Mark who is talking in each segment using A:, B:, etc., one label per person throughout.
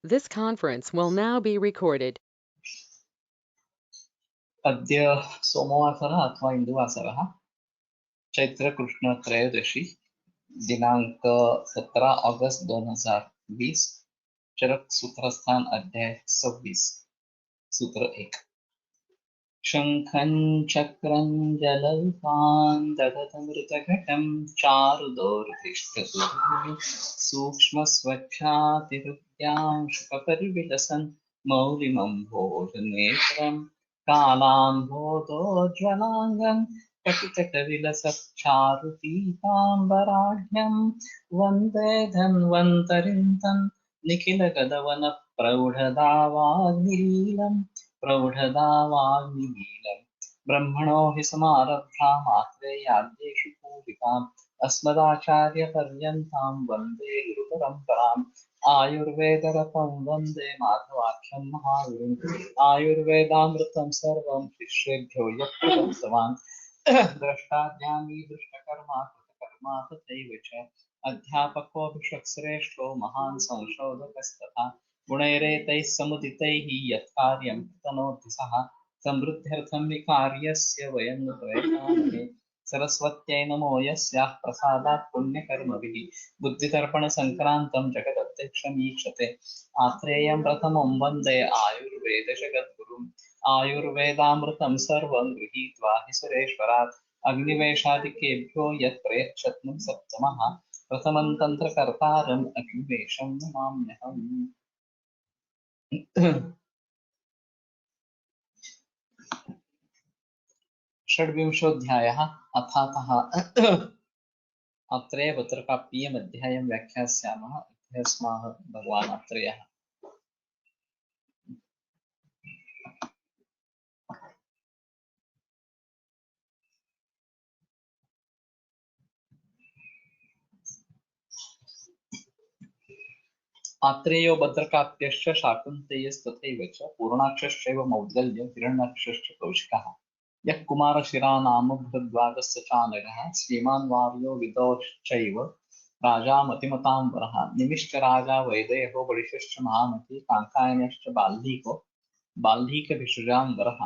A: This conference will now be recorded.
B: अद्य सोमवासरः अथवा इन्दुवासरः चैत्रकृष्ण त्रयोदशी दिनांक 17 अगस्त 2020 चरक सूत्रस्थान अध्याय 26 सूत्र 1 शंखं चक्रं जलौकान् दधतमृतघटं चारुदोर्तिष्ठतु सूक्ष्मस्वच्छातिहृद्यां शुकपरिविलसन् मौलिमम्भोजनेत्रं कालाम्भोदोज्ज्वलाङ्गं कटितटविलसच्चारुपीताम्बराढ्यं वन्दे धन्वन्तरिं तं निखिलगदवनप्रौढदावाग्निलीलम् प्रौढदावाग्निलीलम् ब्रह्मणो हि समारब्धा मात्रेयाद्येषु पूजिताम् अस्मदाचार्यपर्यन्तां वन्दे गुरुपरम्पराम् आयुर्वेदरतं वन्दे माधवाख्यं महावीरम् आयुर्वेदामृतं सर्वं शिष्येभ्यो यः प्रदत्तवान् द्रष्टाज्ञानी दुष्टकर्मा कृतकर्मा तथैव च अध्यापको विश्वश्रेष्ठो महान् संशोधकस्तथा गुणैरेतैः समुदितैः यत्कार्यं तनोति सः समृद्ध्यर्थं विकार्यस्य वयं न प्रयतामहे सरस्वत्यै नमो यस्याः प्रसादात् पुण्यकर्मभिः बुद्धितर्पणसङ्क्रान्तं जगदध्यक्षमीक्षते आत्रेयं प्रथमं वन्दे आयुर्वेदजगद्गुरुम् आयुर्वेदामृतं सर्वं गृहीत्वा हि सुरेश्वरात् अग्निवेशादिकेभ्यो यत् प्रयच्छत्नं सप्तमः प्रथमं तन्त्रकर्तारम् अग्निवेशं नमाम्यहम्। षड्विंशोऽध्यायः अथातः अत्रेय वत्रकाप्यीयमध्यायं व्याख्यास्यामः। अध्यस्माः भगवान् अत्रेयः। आत्रेयो भद्रकाप्यश्च शाकुन्तयस्तथैव च पूर्णाक्षश्चैव मौद्गल्यं हिरण्याक्षश्च कौशिकः यः कुमारशिरा नाम भरद्वाजस्य चानघः श्रीमान् वार्यो विदोश्चैव राजा मतिमतां वरः निमिश्च राजा वैदेहो बलिशश्च महामती काङ्कायनश्च बाल्लीकभिषजां वरः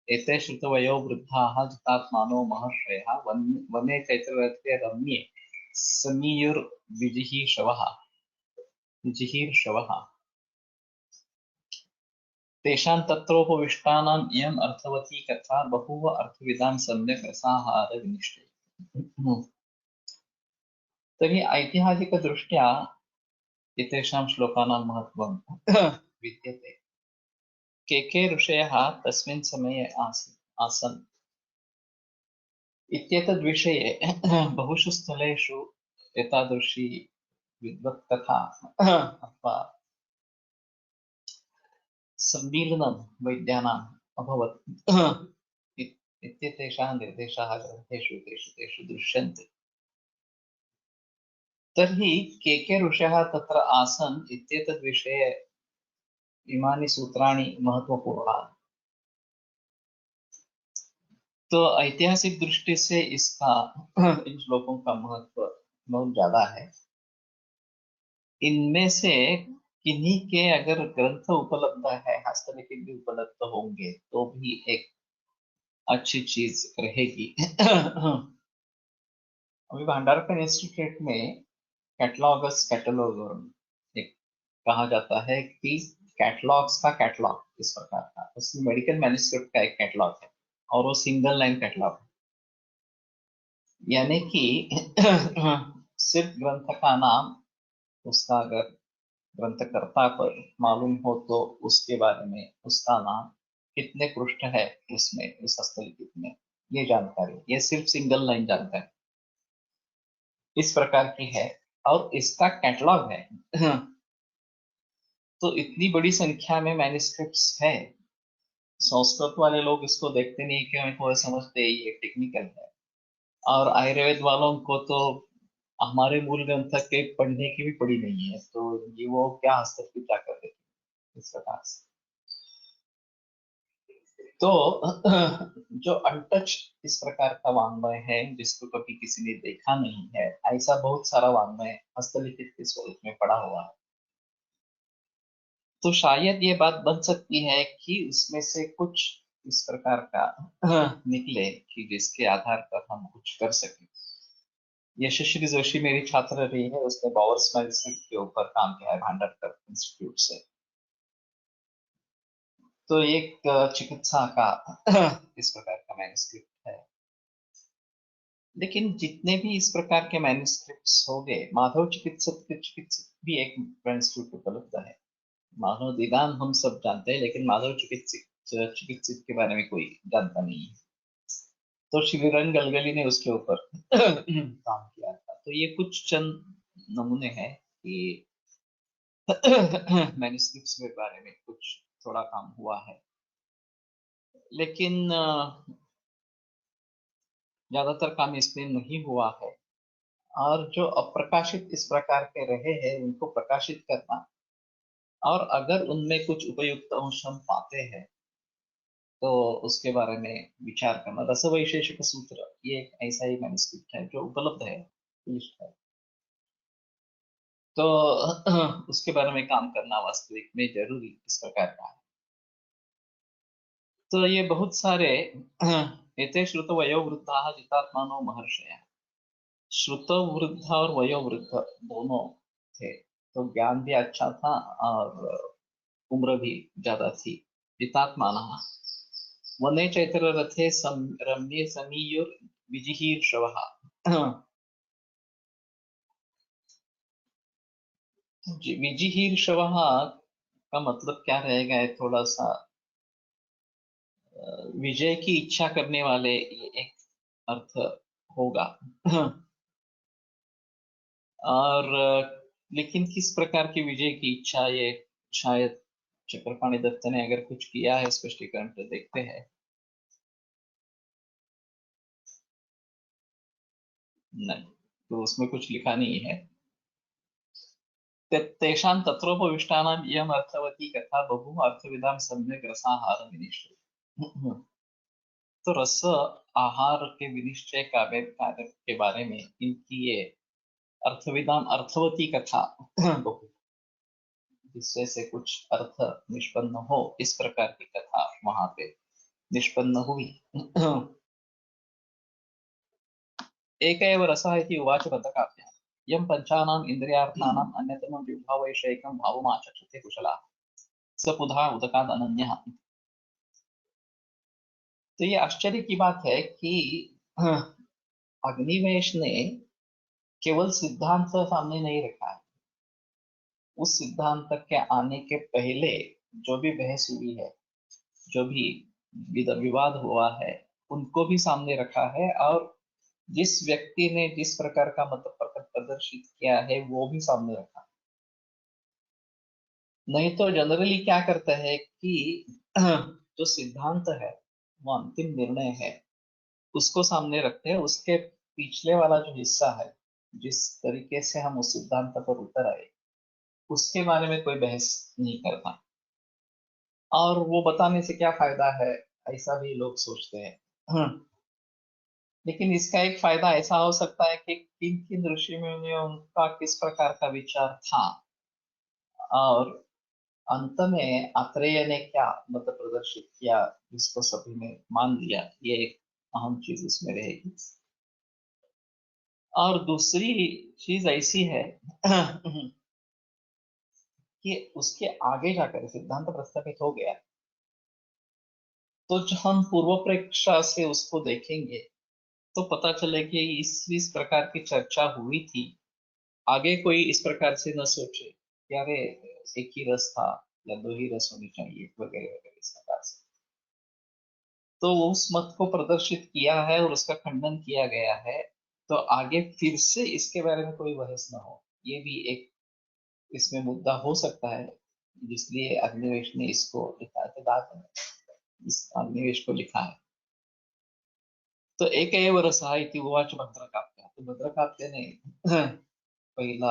B: एते श्रुतवयो वृद्धाः जितात्मानो महर्षयः वने चैत्ररथे रम्ये समीयुर्विजिहीर्षवः तेषां तत्रोपविष्टानाम् इयम् अर्थवती कथा बहूव अर्थविदां सम्यक् रसाहारविनिष्टैः। तर्हि ऐतिहासिकदृष्ट्या एतेषां श्लोकानां महत्त्वं विद्यते। के ऋषयः तस्मिन् समये आसन् इत्येतद्विषये बहुषु स्थलेषु एतादृशी विद्वत्कथा अथवा सम्मीलनं वैद्यानाम् अभवत् इत्येतेषाः निर्देशाः ग्रन्थेषु तेषु दृश्यन्ते। तर्हि के ऋषयः तत्र आसन् इत्येतद्विषये इमानि सूत्राणि महत्वपूर्णानि। तो ऐतिहासिक दृष्टि से इसका इन श्लोकों का महत्व बहुत ज्यादा है। इनमें से किन्हीं के अगर ग्रंथ उपलब्ध है, हस्तलिखित भी उपलब्ध होंगे तो भी एक अच्छी चीज रहेगी। अभी भंडारकर इंस्टीट्यूट में कैटलॉग एक कहा जाता है कि कैटलॉग्स का कैटलॉग इस प्रकार का, उसमें मेडिकल मैन्युस्क्रिप्ट का एक कैटलॉग है और वो सिंगल लाइन कैटलॉग है, यानी कि सिर्फ ग्रंथ का नाम उसका अगर ग्रंथकर्ता पर मालूम हो तो उसके बारे में उसका नाम कितने पृष्ठ है उसमें, उस हस्तलिखित में, ये जानकारी, ये सिर्फ सिंगल लाइन जानकारी इस प्रकार की है और इसका कैटलॉग है। तो इतनी बड़ी संख्या में मैन्युस्क्रिप्ट्स है, संस्कृत वाले लोग इसको देखते नहीं कि उनको समझते ये टेक्निकल है, और आयुर्वेद वालों को तो हमारे मूल ग्रंथ के पढ़ने की भी पड़ी नहीं है, तो ये वो क्या हस्तक्षेप क्या कर देते इस प्रकार से। तो जो अनटच इस प्रकार का वाङ्मय है जिसको कभी किसी ने देखा नहीं है, ऐसा बहुत सारा वाङ्मय हस्तलिखित के स्वरूप में पड़ा हुआ है। तो शायद ये बात बन सकती है कि उसमें से कुछ इस प्रकार का निकले कि जिसके आधार पर हम कुछ कर सकें। यशस्वी जोशी मेरी छात्र रही है, उसने बावर स्माइल्स के ऊपर काम किया है भांडारकर इंस्टीट्यूट से। तो एक चिकित्सा का इस प्रकार का मैन्युस्क्रिप्ट है। लेकिन जितने भी इस प्रकार के मैन्युस्क्रिप्ट्स हो गए, माधव चिकित्सक भी एक मैन्युस्क्रिप्ट उपलब्ध है। माधव दीदान हम सब जानते हैं, लेकिन माधव चिकित्सक के बारे में कोई जानता नहीं है। तो श्रीरंग गलगली ने उसके ऊपर काम किया था। तो ये कुछ चंद नमूने हैं कि मैन्युस्क्रिप्ट्स के बारे में कुछ थोड़ा काम हुआ है, लेकिन ज्यादातर काम इसमें नहीं हुआ है। और जो अप्रकाशित इस प्रकार के रहे हैं उनको प्रकाशित करना, और अगर उनमें कुछ उपयुक्त अंश हम पाते हैं तो उसके बारे में विचार करना। रसवैशेषिक सूत्र ये एक ऐसा ही मैन्युस्क्रिप्ट है जो उपलब्ध है, लिस्ट है। तो उसके बारे में काम करना वास्तविक में जरूरी इस प्रकार का है। तो ये बहुत सारे एते श्रुत वयोवृद्धा जितात्मानो महर्षय, श्रुत वृद्ध और वयोवृद्ध दोनों थे। तो ज्ञान भी अच्छा था और उम्र भी ज्यादा थी। जितात्माना वने चैत्र रथे रम्ये समीयुर विजिहीर्षवः। विजिहीर्षवः का मतलब क्या रहेगा, है थोड़ा सा विजय की इच्छा करने वाले, ये एक अर्थ होगा। और लेकिन किस प्रकार की विजय की इच्छा, ये शायद चक्रपाणि दत्त ने अगर कुछ किया है स्पष्टीकरण तो देखते हैं। नहीं, तो उसमें कुछ लिखा नहीं है। तेषां तत्रोपविष्टानां इयम् अर्थवती कथा बहु अर्थविदां सम्यक् रसाहार विनिश्चय। तो रस आहार के विनिश्चय कार्य के बारे में इनकी ये अर्थविदाम अर्थवती कथा बहु, जिससे से कुछ अर्थ निष्पन्न हो, इस प्रकार की कथा वहां पे निष्पन्न हुई। एक एव रसः इति उवाच बद्धकाव्यः, यं पञ्चानाम् इन्द्रियार्थानाम् अन्यतमं जिह्वावैषयिकं भावमाचक्षते कुशलः स पुधा उदकाद अनन्यः। तो ये आश्चर्य की बात है कि अग्निवेश ने केवल सिद्धांत सामने नहीं रखा है, उस सिद्धांत के आने के पहले जो भी बहस हुई है, जो भी विवाद हुआ है, उनको भी सामने रखा है। और जिस व्यक्ति ने जिस प्रकार का मत प्रदर्शित किया है वो भी सामने रखा। नहीं तो जनरली क्या करता है कि जो सिद्धांत है, वो अंतिम निर्णय है, उसको सामने रखते हैं। उसके पिछले वाला जो हिस्सा है, जिस तरीके से हम उस सिद्धांत पर उतर आए, उसके बारे में कोई बहस नहीं करता। और वो बताने से क्या फायदा है, ऐसा भी लोग सोचते हैं। लेकिन इसका एक फायदा ऐसा हो सकता है कि किन किन ऋषि मुनियों उनका किस प्रकार का विचार था, और अंत में आत्रेय ने क्या मत प्रदर्शित किया, जिसको सभी ने मान लिया। ये एक अहम चीज इसमें रहेगी। और दूसरी चीज ऐसी है कि उसके आगे जाकर सिद्धांत प्रस्थापित हो गया, तो जो हम पूर्व प्रेक्षा से उसको देखेंगे तो पता चले कि इस प्रकार की चर्चा हुई थी। आगे कोई इस प्रकार से न सोचे कि अरे एक ही रस था या दो ही रस होनी चाहिए, वगैरह वगैरह इस प्रकार से। तो उस मत को प्रदर्शित किया है और उसका खंडन किया गया है। तो आगे फिर से इसके बारे में कोई बहस ना हो, ये भी एक इसमें मुद्दा हो सकता है, जिसलिए अग्निवेश ने इसको लिखा है। तो दाद ने इस अग्निवेश को लिखा है। तो एक एव रसः इति उवाच भद्रकाप्य, तो भद्रकाप्य ने पहला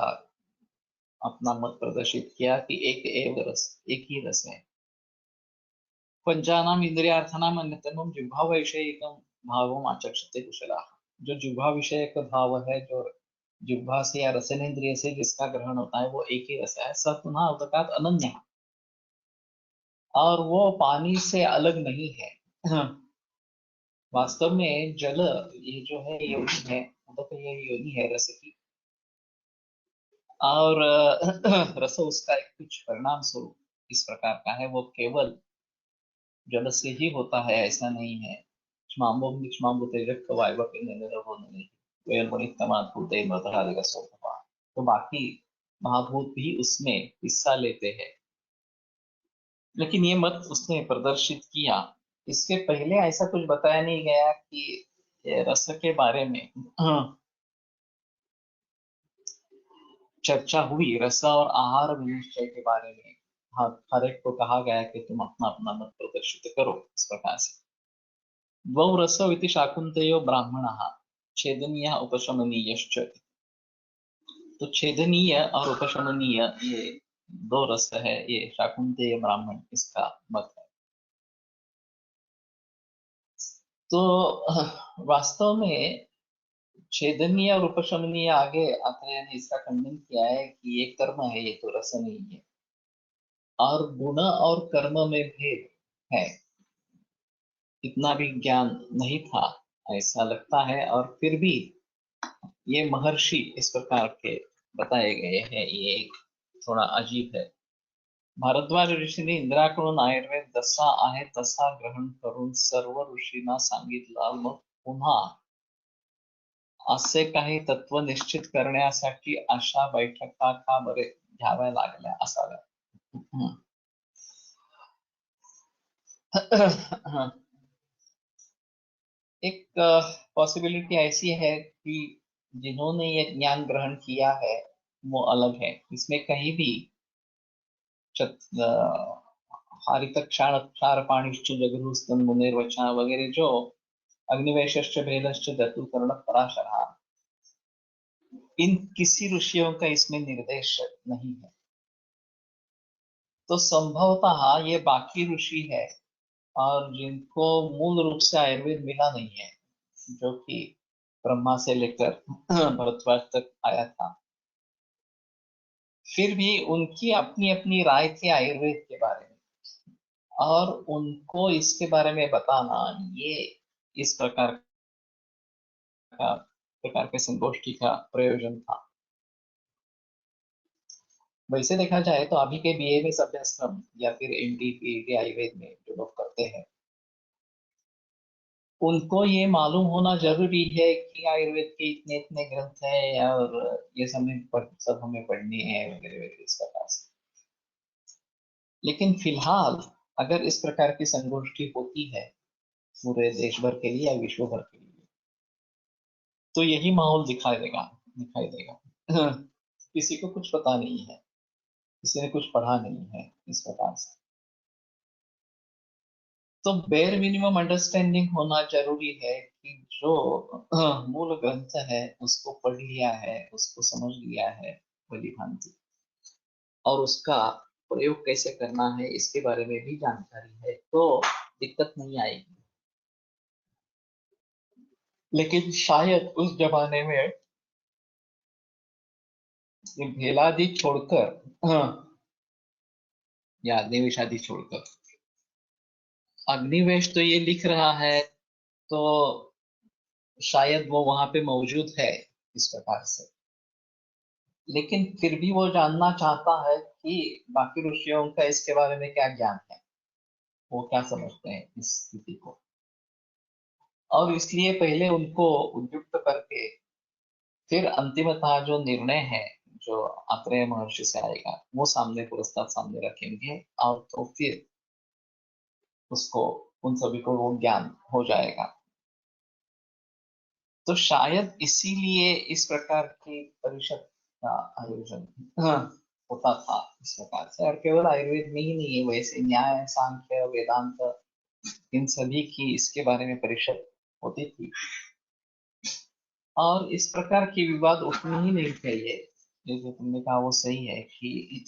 B: अपना मत प्रदर्शित किया कि एक एव रस, एक ही रस है। पंचानाम इंद्रियार्थानाम अन्यतमम जिह्वा वैषयिकम भावम आचक्षते कुशलाः। जो जिह्वा विषय का भाव है, जो जिह्वा से या रसनेन्द्रिय से जिसका ग्रहण होता है, वो एक ही रस है। स पुनः उदकात अनन्य, और वो पानी से अलग नहीं है। वास्तव में जल, ये जो है योनि है, मतलब ये योनि है रस की, और रस उसका एक कुछ परिणाम स्वरूप इस प्रकार का है। वो केवल जल से ही होता है ऐसा नहीं है। तो बाकी महाभूत भी उसमें हिस्सा लेते हैं। लेकिन ये मत उसने प्रदर्शित किया। इसके पहले ऐसा कुछ बताया नहीं गया कि ये रस के बारे में चर्चा हुई। रस और आहार विनिश्चय के बारे में हाँ, हर एक को कहा गया कि तुम अपना अपना मत प्रदर्शित करो इस प्रकार से। द्वौ रसौ इति शाकुन्तयो ब्राह्मणः छेदनीयः उपशमनीयश्च। तो छेदनीय और उपशमनीय ये दो रस है, ये शाकुंतय ब्राह्मण इसका मत है। तो वास्तव में छेदनीय और उपशमनीय आगे आत्रेय ने इसका खंडन किया है कि ये कर्म है, ये तो रस नहीं है। और गुण और कर्म में भेद है, इतना भी ज्ञान नहीं था ऐसा लगता है। और फिर भी ये महर्षि इस प्रकार के बताए गए हैं, ये थोड़ा अजीब है। भारद्वाज ऋषीने इंद्राकडून आयुर्वेद जसा आहे तसा ग्रहण करून सर्व ऋषींना सांगितला, मग पुन्हा असे काही तत्व निश्चित करण्यासाठी अशा बैठका का बरे घ्याव्या लागल्या असाव्या। हम्म. एक पॉसिबिलिटी ऐसी है कि जिन्होंने ये ज्ञान ग्रहण किया है वो अलग है। इसमें कहीं भी हारित क्षार क्षार पाणिश्च जगरूस्तन मुनिर्वचन वगैरह जो अग्निवेशश्च भेदश्च दतुकर्ण पराशरा, इन किसी ऋषियों का इसमें निर्देश नहीं है। तो संभवतः ये बाकी ऋषि है और जिनको मूल रूप से आयुर्वेद मिला नहीं है, जो कि ब्रह्मा से लेकर भरद्वाज तक आया था। फिर भी उनकी अपनी अपनी राय थी आयुर्वेद के बारे में, और उनको इसके बारे में बताना ये इस प्रकार के संगोष्ठी का प्रयोजन था। वैसे देखा जाए तो अभी के बीए में अभ्यासक्रम या फिर एमडी पीएचडी आयुर्वेद में जो लोग करते हैं, उनको ये मालूम होना जरूरी है कि आयुर्वेद के इतने इतने ग्रंथ हैं और ये सब हमें पढ़ने हैं वगैरह वगैरह इस प्रकार से। लेकिन फिलहाल अगर इस प्रकार की संगोष्ठी होती है पूरे देश भर के लिए या विश्व भर के लिए, तो यही माहौल दिखाई देगा। किसी को कुछ पता नहीं है, किसी ने कुछ पढ़ा नहीं है इस प्रकार से। तो बेर मिनिमम अंडरस्टैंडिंग होना जरूरी है कि जो मूल ग्रंथ है उसको पढ़ लिया है, उसको समझ लिया है भली भांति, और उसका प्रयोग कैसे करना है इसके बारे में भी जानकारी है, तो दिक्कत नहीं आएगी। लेकिन शायद उस जमाने में ये भेलादी छोड़कर या अग्निवेश आदि छोड़कर, अग्निवेश तो ये लिख रहा है तो शायद वो वहां पे मौजूद है इस प्रकार से। लेकिन फिर भी वो जानना चाहता है कि बाकी ऋषियों का इसके बारे में क्या ज्ञान है, वो क्या समझते हैं इस स्थिति को। और इसलिए पहले उनको उद्युक्त करके फिर अंतिमतः जो निर्णय है जो आत्रेय महर्षि से आएगा वो सामने पुरस्ताद सामने रखेंगे, और तो फिर उसको उन सभी को वो ज्ञान हो जाएगा। तो शायद इसीलिए इस प्रकार की परिषद का आयोजन होता था इस प्रकार से। और केवल आयुर्वेद में ही नहीं है, वैसे न्याय सांख्य वेदांत इन सभी की इसके बारे में परिषद होती थी। और इस प्रकार की विवाद उठने ही नहीं चाहिए। जैसे तुमने कहा वो सही है कि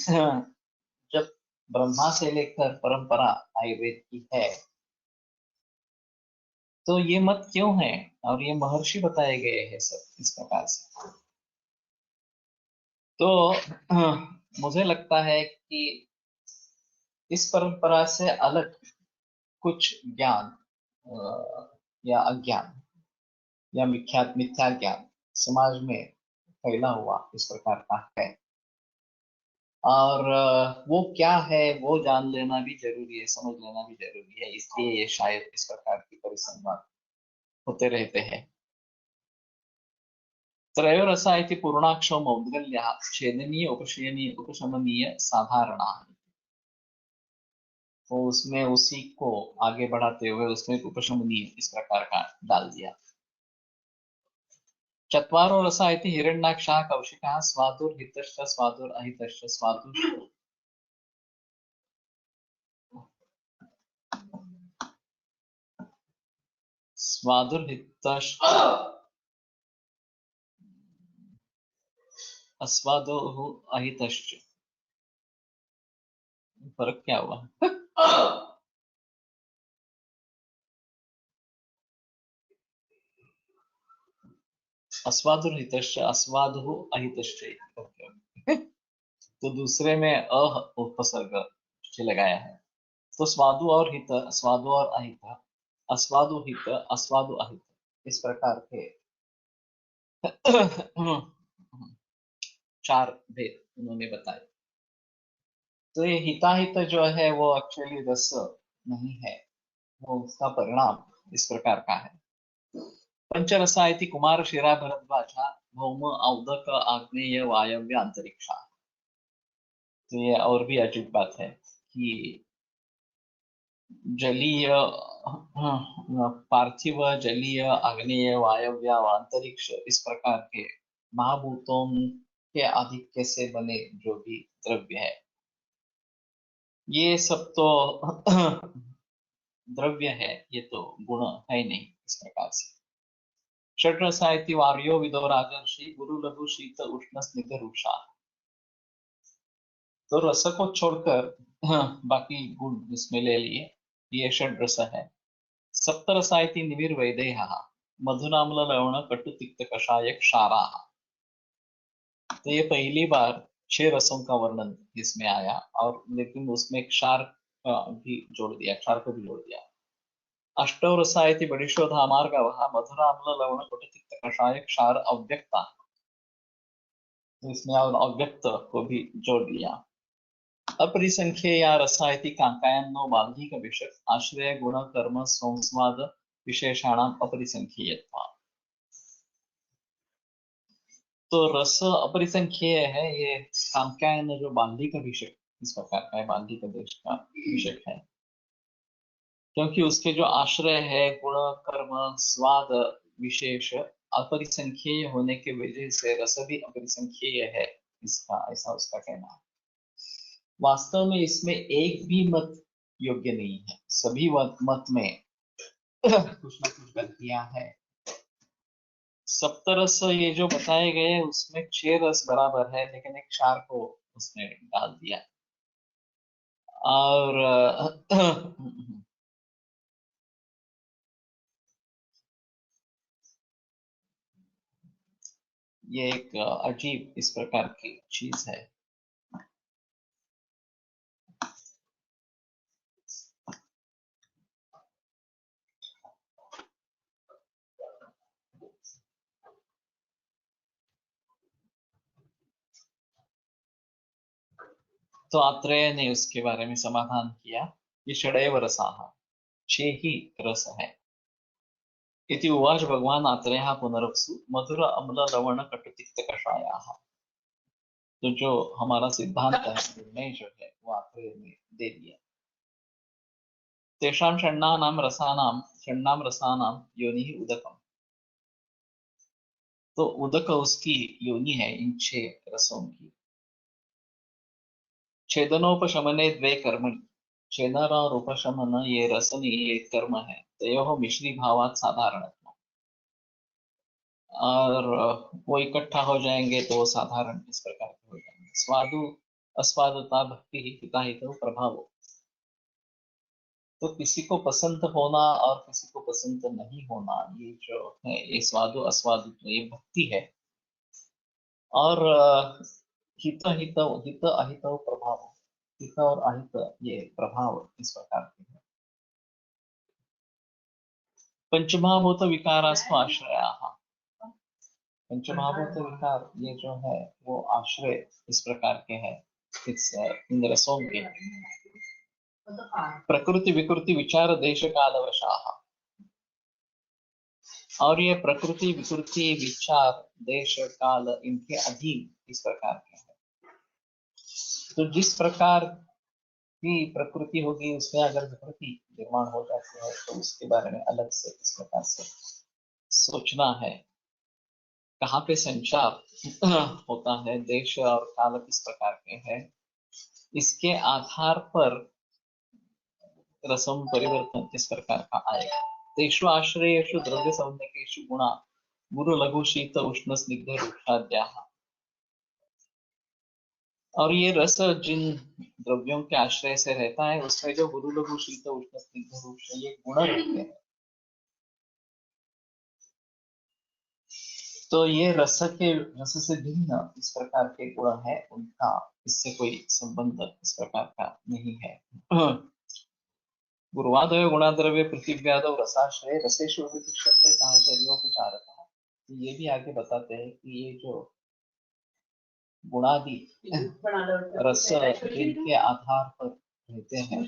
B: जब ब्रह्मा से लेकर परंपरा आयुर्वेद की है तो ये मत क्यों है, और ये महर्षि बताए गए हैं सब इस प्रकार से। तो मुझे लगता है कि इस परंपरा से अलग कुछ ज्ञान या अज्ञान या मिथ्या ज्ञान समाज में फैला हुआ इस प्रकार का है, और वो क्या है वो जान लेना भी जरूरी है, समझ लेना भी जरूरी है। इसलिए ये शायद इस प्रकार की परिसंवाद होते रहते हैं। त्रयोरसा इति पूर्णाक्षो मौद्गल्यः छेदनीय उपशयनीय उपशमनीय साधारणा। तो उसमें उसी को आगे बढ़ाते हुए उसमें उपशमनीय इस प्रकार का डाल दिया। चत्वारो रसा इति हिरण्याक्षः कौशिकः स्वादुर्हितश्च स्वादुरहितश्च स्वादुर्हितश्च अस्वादोः अहितश्च। फर्क क्या हुआ? अस्वादुर्हितश्च अस्वादुः अहितश्च। तो दूसरे में उपसर्ग लगाया है। तो स्वादु और हित, स्वादु और अहित, अस्वादु हित अस्वादु अहित, इस प्रकार के चार भेद उन्होंने बताए। तो ये हिताहित जो है वो एक्चुअली रस नहीं है, वो उसका परिणाम इस प्रकार का है। पंचरसा इति कुमार शिरा भरद्वाजा भौम औदक आग्नेय वायव्य अंतरिक्षा। तो ये और भी अजीब बात है कि जलीय, पार्थिव, जलीय, आग्नेय, वायव्य व अंतरिक्ष इस प्रकार के महाभूतों के आधिक्य से बने जो भी द्रव्य है, ये सब तो द्रव्य है, ये तो गुण है नहीं इस प्रकार से। षड्रसा इति वार्यो विदो राजर्षि गुरु लघु शीत उष्ण स्निग्ध रूषा। तो रस को छोड़कर बाकी गुण इसमें ले लिए, ये षड्रस है। सप्तरसा इति निविर्वैदेहः मधुराम्ल लवण कटु तिक्त कषाय क्षाराः। तो ये पहली बार 6 रसों का वर्णन इसमें आया, और लेकिन उसमें क्षार भी जोड़ दिया, क्षार को भी जोड़ दिया। अष्टौ रसा इति बडिशोधामार्गवः मधुराम्ल लवण कटु तिक्त कषाय क्षार अव्यक्ता। तो इसमें और अव्यक्त को भी जोड़ लिया। अपरिसंख्येया रसा इति कांकायन्नो बाल्हिक विषक आश्रय गुण कर्म संस्वाद विशेषाणाम अपरिसंख्येयत्वात्। तो रस अपरिसंख्येय है, ये कांकायन जो बाल्हिक विषक इस प्रकार का है, बाल्हिक देश का विषक है, क्योंकि उसके जो आश्रय है गुण कर्म स्वाद विशेष अपरिसंख्येय होने के वजह से रस भी अपरिसंख्येय है, इसका ऐसा उसका कहना है। वास्तव में इसमें एक भी मत योग्य नहीं है, सभी मत में कुछ ना कुछ गलतियां हैं। सप्तरस ये जो बताए गए उसमें 6 रस बराबर है, लेकिन एक क्षार को उसने डाल दिया। और ये एक अजीब इस प्रकार की चीज है। तो आत्रेय ने उसके बारे में समाधान किया कि षडैव रसाः, 6 ही रस है। इति उवाच भगवान आत्रेयः पुनरप्सु मधुर अम्ल लवण कटु तिक्त कषायाः। तो जो हमारा सिद्धांत है, निर्णय जो है वो आत्रेय ने दे दिया। तेषां षण्णां रसानां योनिः उदकम्। तो उदक उसकी योनि है इन 6 रसों की। छेदनोपशमने द्वे कर्मणि, छेदन और उपशमन ये रसनी ये कर्म है, तयोः मिश्री भावात् साधारणत्वम्। और वो इकट्ठा हो जाएंगे तो साधारण इस प्रकार के हो जाएंगे। स्वादु अस्वादता भक्ति हिताहितो प्रभावो। तो किसी को पसंद होना और किसी को पसंद नहीं होना, ये जो है ये स्वादु अस्वादु ये भक्ति है। और हित हित हित अहित प्रभाव, इत और अहित ये प्रभाव इस प्रकार के हैं। पंचमहाभूत विकारास्तु आश्रयाः। पंचमहाभूत विकार ये जो है वो आश्रय इस प्रकार के हैं इन रसों के। प्रकृति विकृति विचार देश कालवशाः। और ये प्रकृति विकृति विचार देश काल इनके अधीन इस प्रकार के हैं। तो जिस प्रकार की प्रकृति होगी उसमें अगर विकृति निर्माण हो जाती है तो उसके बारे में अलग से इस प्रकार से सोचना है। कहाँ पे संचार होता है, देश और काल किस प्रकार के हैं, इसके आधार पर रसम परिवर्तन किस प्रकार का आएगा। तेषु आश्रयेषु द्रव्य संज्ञकेषु गुणा गुरु लघु शीत उष्ण स्निग्ध रूक्षाद्याः। और ये रस जिन द्रव्यों के आश्रय से रहता है उसमें जो गुरु लघु शीत उष्ण स्निग्ध रूक्ष ये गुण रहते हैं। तो ये रस से भिन्न इस प्रकार के गुण है, उनका इससे कोई संबंध इस प्रकार का नहीं है। गुरुवादय गुणाद्रव्य पृथ्व्यादौ रसाश्रय रसेषु विशिष्टते साहचर्योपचारतः। ये भी आगे बताते हैं कि ये जो गुणादि रस जिनके आधार पर रहते हैं,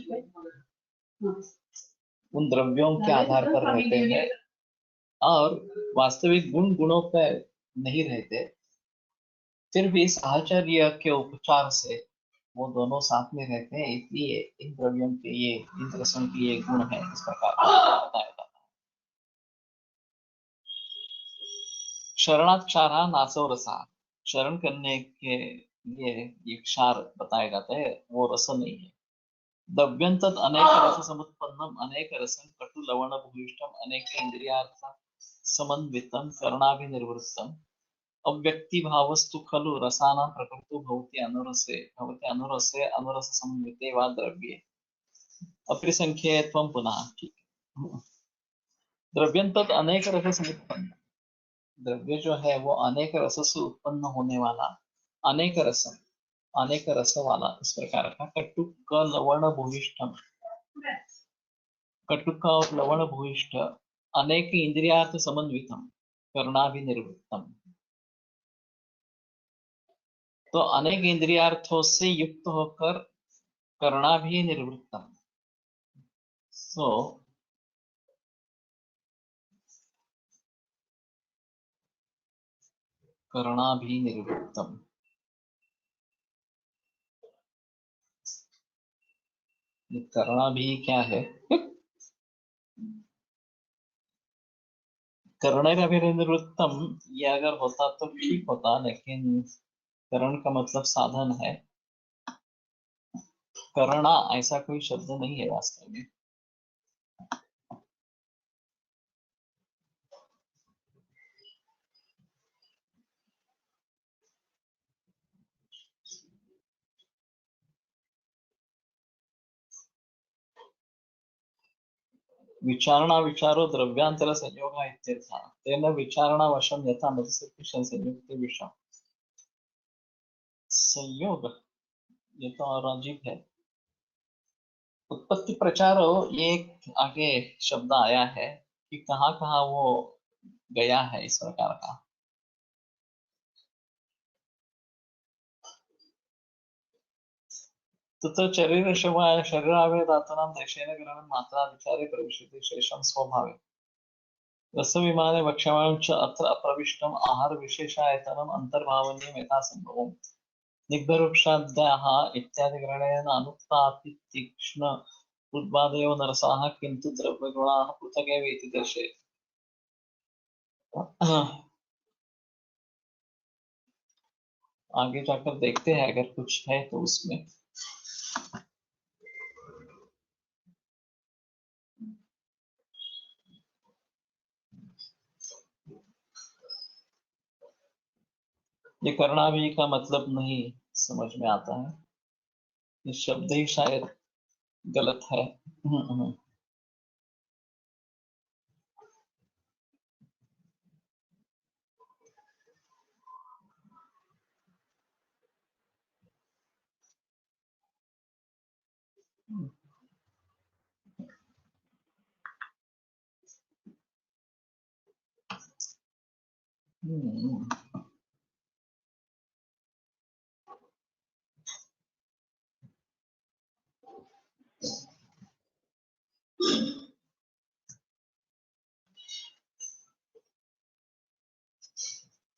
B: उन द्रव्यों के आधार पर रहते हैं और वास्तविक गुणों पर नहीं रहते, फिर भी साहचर्य के उपचार से वो दोनों साथ में रहते हैं, इसलिए इन द्रव्यों के ये इन रसों के ये गुण है इस प्रकार बताया जाता है। शरणाक्षारा नासो रसा। शरण करने के लिए ये क्षार बताया जाता है, वो रस नहीं है। द्रव्यंतद अनेक रस समुत्पन्नम अनेक रसं कटु लवण भूयिष्ठम अनेक इंद्रियार्थ समन्वितम कर्णाभिनिर्वृत्तम अव्यक्ति भावस्तु खलु रसानां प्रकृतो भवति अनुरसे अनुरस समन्विते वा द्रव्ये अप्रिसंख्येयत्वं पुनः। ठीक है। द्रव्यंतद अनेक रस समुत्पन्न, द्रव्य जो है वो अनेक रस से उत्पन्न होने वाला, अनेक रस वाला इस प्रकार का। कटुक लवण भूयिष्ठम, कटुक और लवण भूयिष्ठ अनेक इंद्रियार्थ समन्वितम कर्णाभिनिर्वृत्तम। तो अनेक इंद्रियार्थों से युक्त होकर कर्णाभिनिर्वृत्तम। सो कर्णाभिनिर्वृत्तम, कर्णाभि क्या है? कर्णाभिनिर्वृत्तम ये अगर होता तो ठीक होता, लेकिन करण का मतलब साधन है, करना ऐसा कोई शब्द नहीं है वास्तव में। विचारणा विचारो द्रव्यांतर संयोग इत्यर्थः। तेन विचारणा वशम यथा मधुसुकृष्ण संयुक्त विषम। संयोग ये तो और अजीब है। उत्पत्ति प्रचारो ये एक आगे शब्द आया है कि कहाँ कहाँ वो गया है इस प्रकार का। तत्र शरीरावेदातनां देशेन ग्रहणं मात्रा विचारे प्रविशति शेषं स्वभावे। रसविमाने वक्ष्यमाणं च अत्र अप्रविष्टम् आहार विशेषायतनम् अन्तर्भावनीयं यथा संभवम्। स्निग्धरूक्षाद्याः इत्यादिग्रहणेन अनुक्तापि तीक्ष्ण उद्वादयो नरसाः किन्तु द्रव्यगुणाः पृथगेव इति दर्शयति। आगे जाकर देखते हैं अगर कुछ है तो उसमें। ये कर्णाभि का मतलब नहीं समझ में आता है, ये शब्द ही शायद गलत है।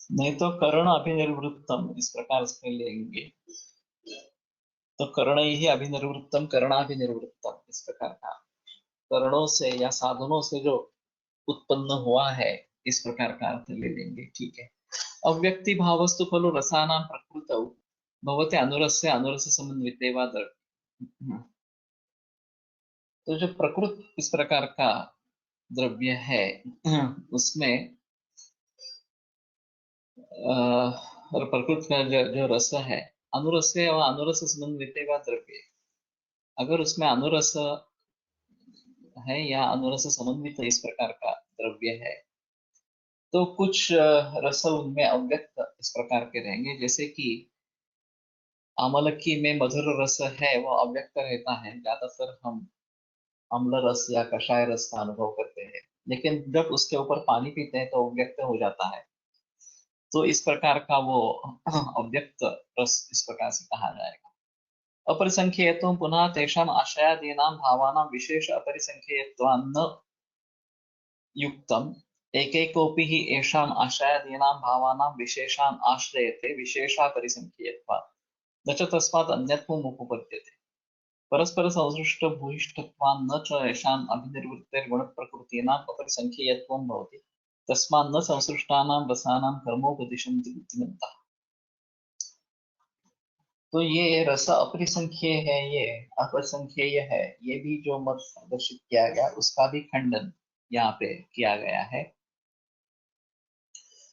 B: नहीं तो कर्ण अभिनिर्वृत्तम इस प्रकार से लेंगे, तो कर्ण ही अभिनिर्वृत्तम कर्णाभिनिर्वृत्तम इस प्रकार का कर्णों से या साधनों से जो उत्पन्न हुआ है इस प्रकार का अर्थ ले लेंगे। ठीक है। अव्यक्ति भावस्तु खलु रसानां प्रकृतौ भवते अनुरस्य अनुरस समन्विते वा द्रव्य। तो जो प्रकृत इस प्रकार का द्रव्य है उसमें और प्रकृति का जो रस है अनुरस्य व अनुरस समन्विते वा द्रव्य, अगर उसमें अनुरस है या अनुरस समन्वित इस प्रकार का द्रव्य है तो कुछ रस उनमें अव्यक्त इस प्रकार के रहेंगे, जैसे कि आमलकी में मधुर रस है वो अव्यक्त रहता है, ज्यादातर हम अम्ल रस या कषाय रस का अनुभव करते हैं, लेकिन जब उसके ऊपर पानी पीते हैं तो व्यक्त हो जाता है। तो इस प्रकार का वो अव्यक्त रस इस प्रकार से कहा जाएगा। अपरिसंख्येयत्वं पुनः तेषाम् आशयादीनां भावानां विशेष अपरिसंख्येयत्वान्न युक्तम् एकैकोऽपि हि येषाम् आशयादीनां भावानां विशेषान् आश्रयते विशेषापरिसंख्येयत्वात् न च तस्मात् अन्यत्वम् उपपद्यते। परस्पर संसृष्ट भूयिष्ठत्वान् न च येषाम् अभिनिर्वृत्तेर्गुणप्रकृतीनाम् अपरिसंख्येयत्वं भवति तस्मात् न संसृष्टानां रसानां कर्मोपदिशन्ति बुद्धिमन्तः। तो ये रस अपरिसंख्येय है, ये अपरिसंख्येय है, ये भी जो मत प्रदर्शित किया गया उसका भी खंडन यहाँ पे किया गया है।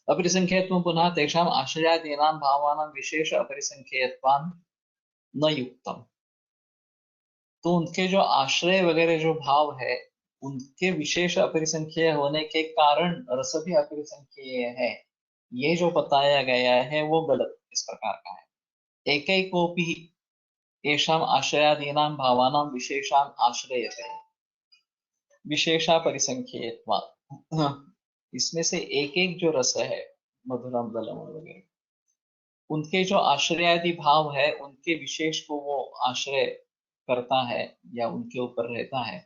B: अपरिसंख्येयत्वं पुनः तेषाम् आश्रयादीनां भावानां विशेष अपरिसंख्येयत्वान् न युक्तम्। तो उनके जो आश्रय वगैरह जो भाव है उनके विशेष अपरिसंख्येय होने के कारण रस भी अपरिसंख्येय है, ये जो बताया गया है वो गलत इस प्रकार का है। एकैकोऽपि येषाम् आश्रयादीनां भावानां विशेषान् आश्रयते विशेषापरिसंख्येयत्वात्। इसमें से एक एक जो रस है मधुरम दलम वगैरह उनके जो आश्रयादि भाव है उनके विशेष को वो आश्रय करता है या उनके ऊपर रहता है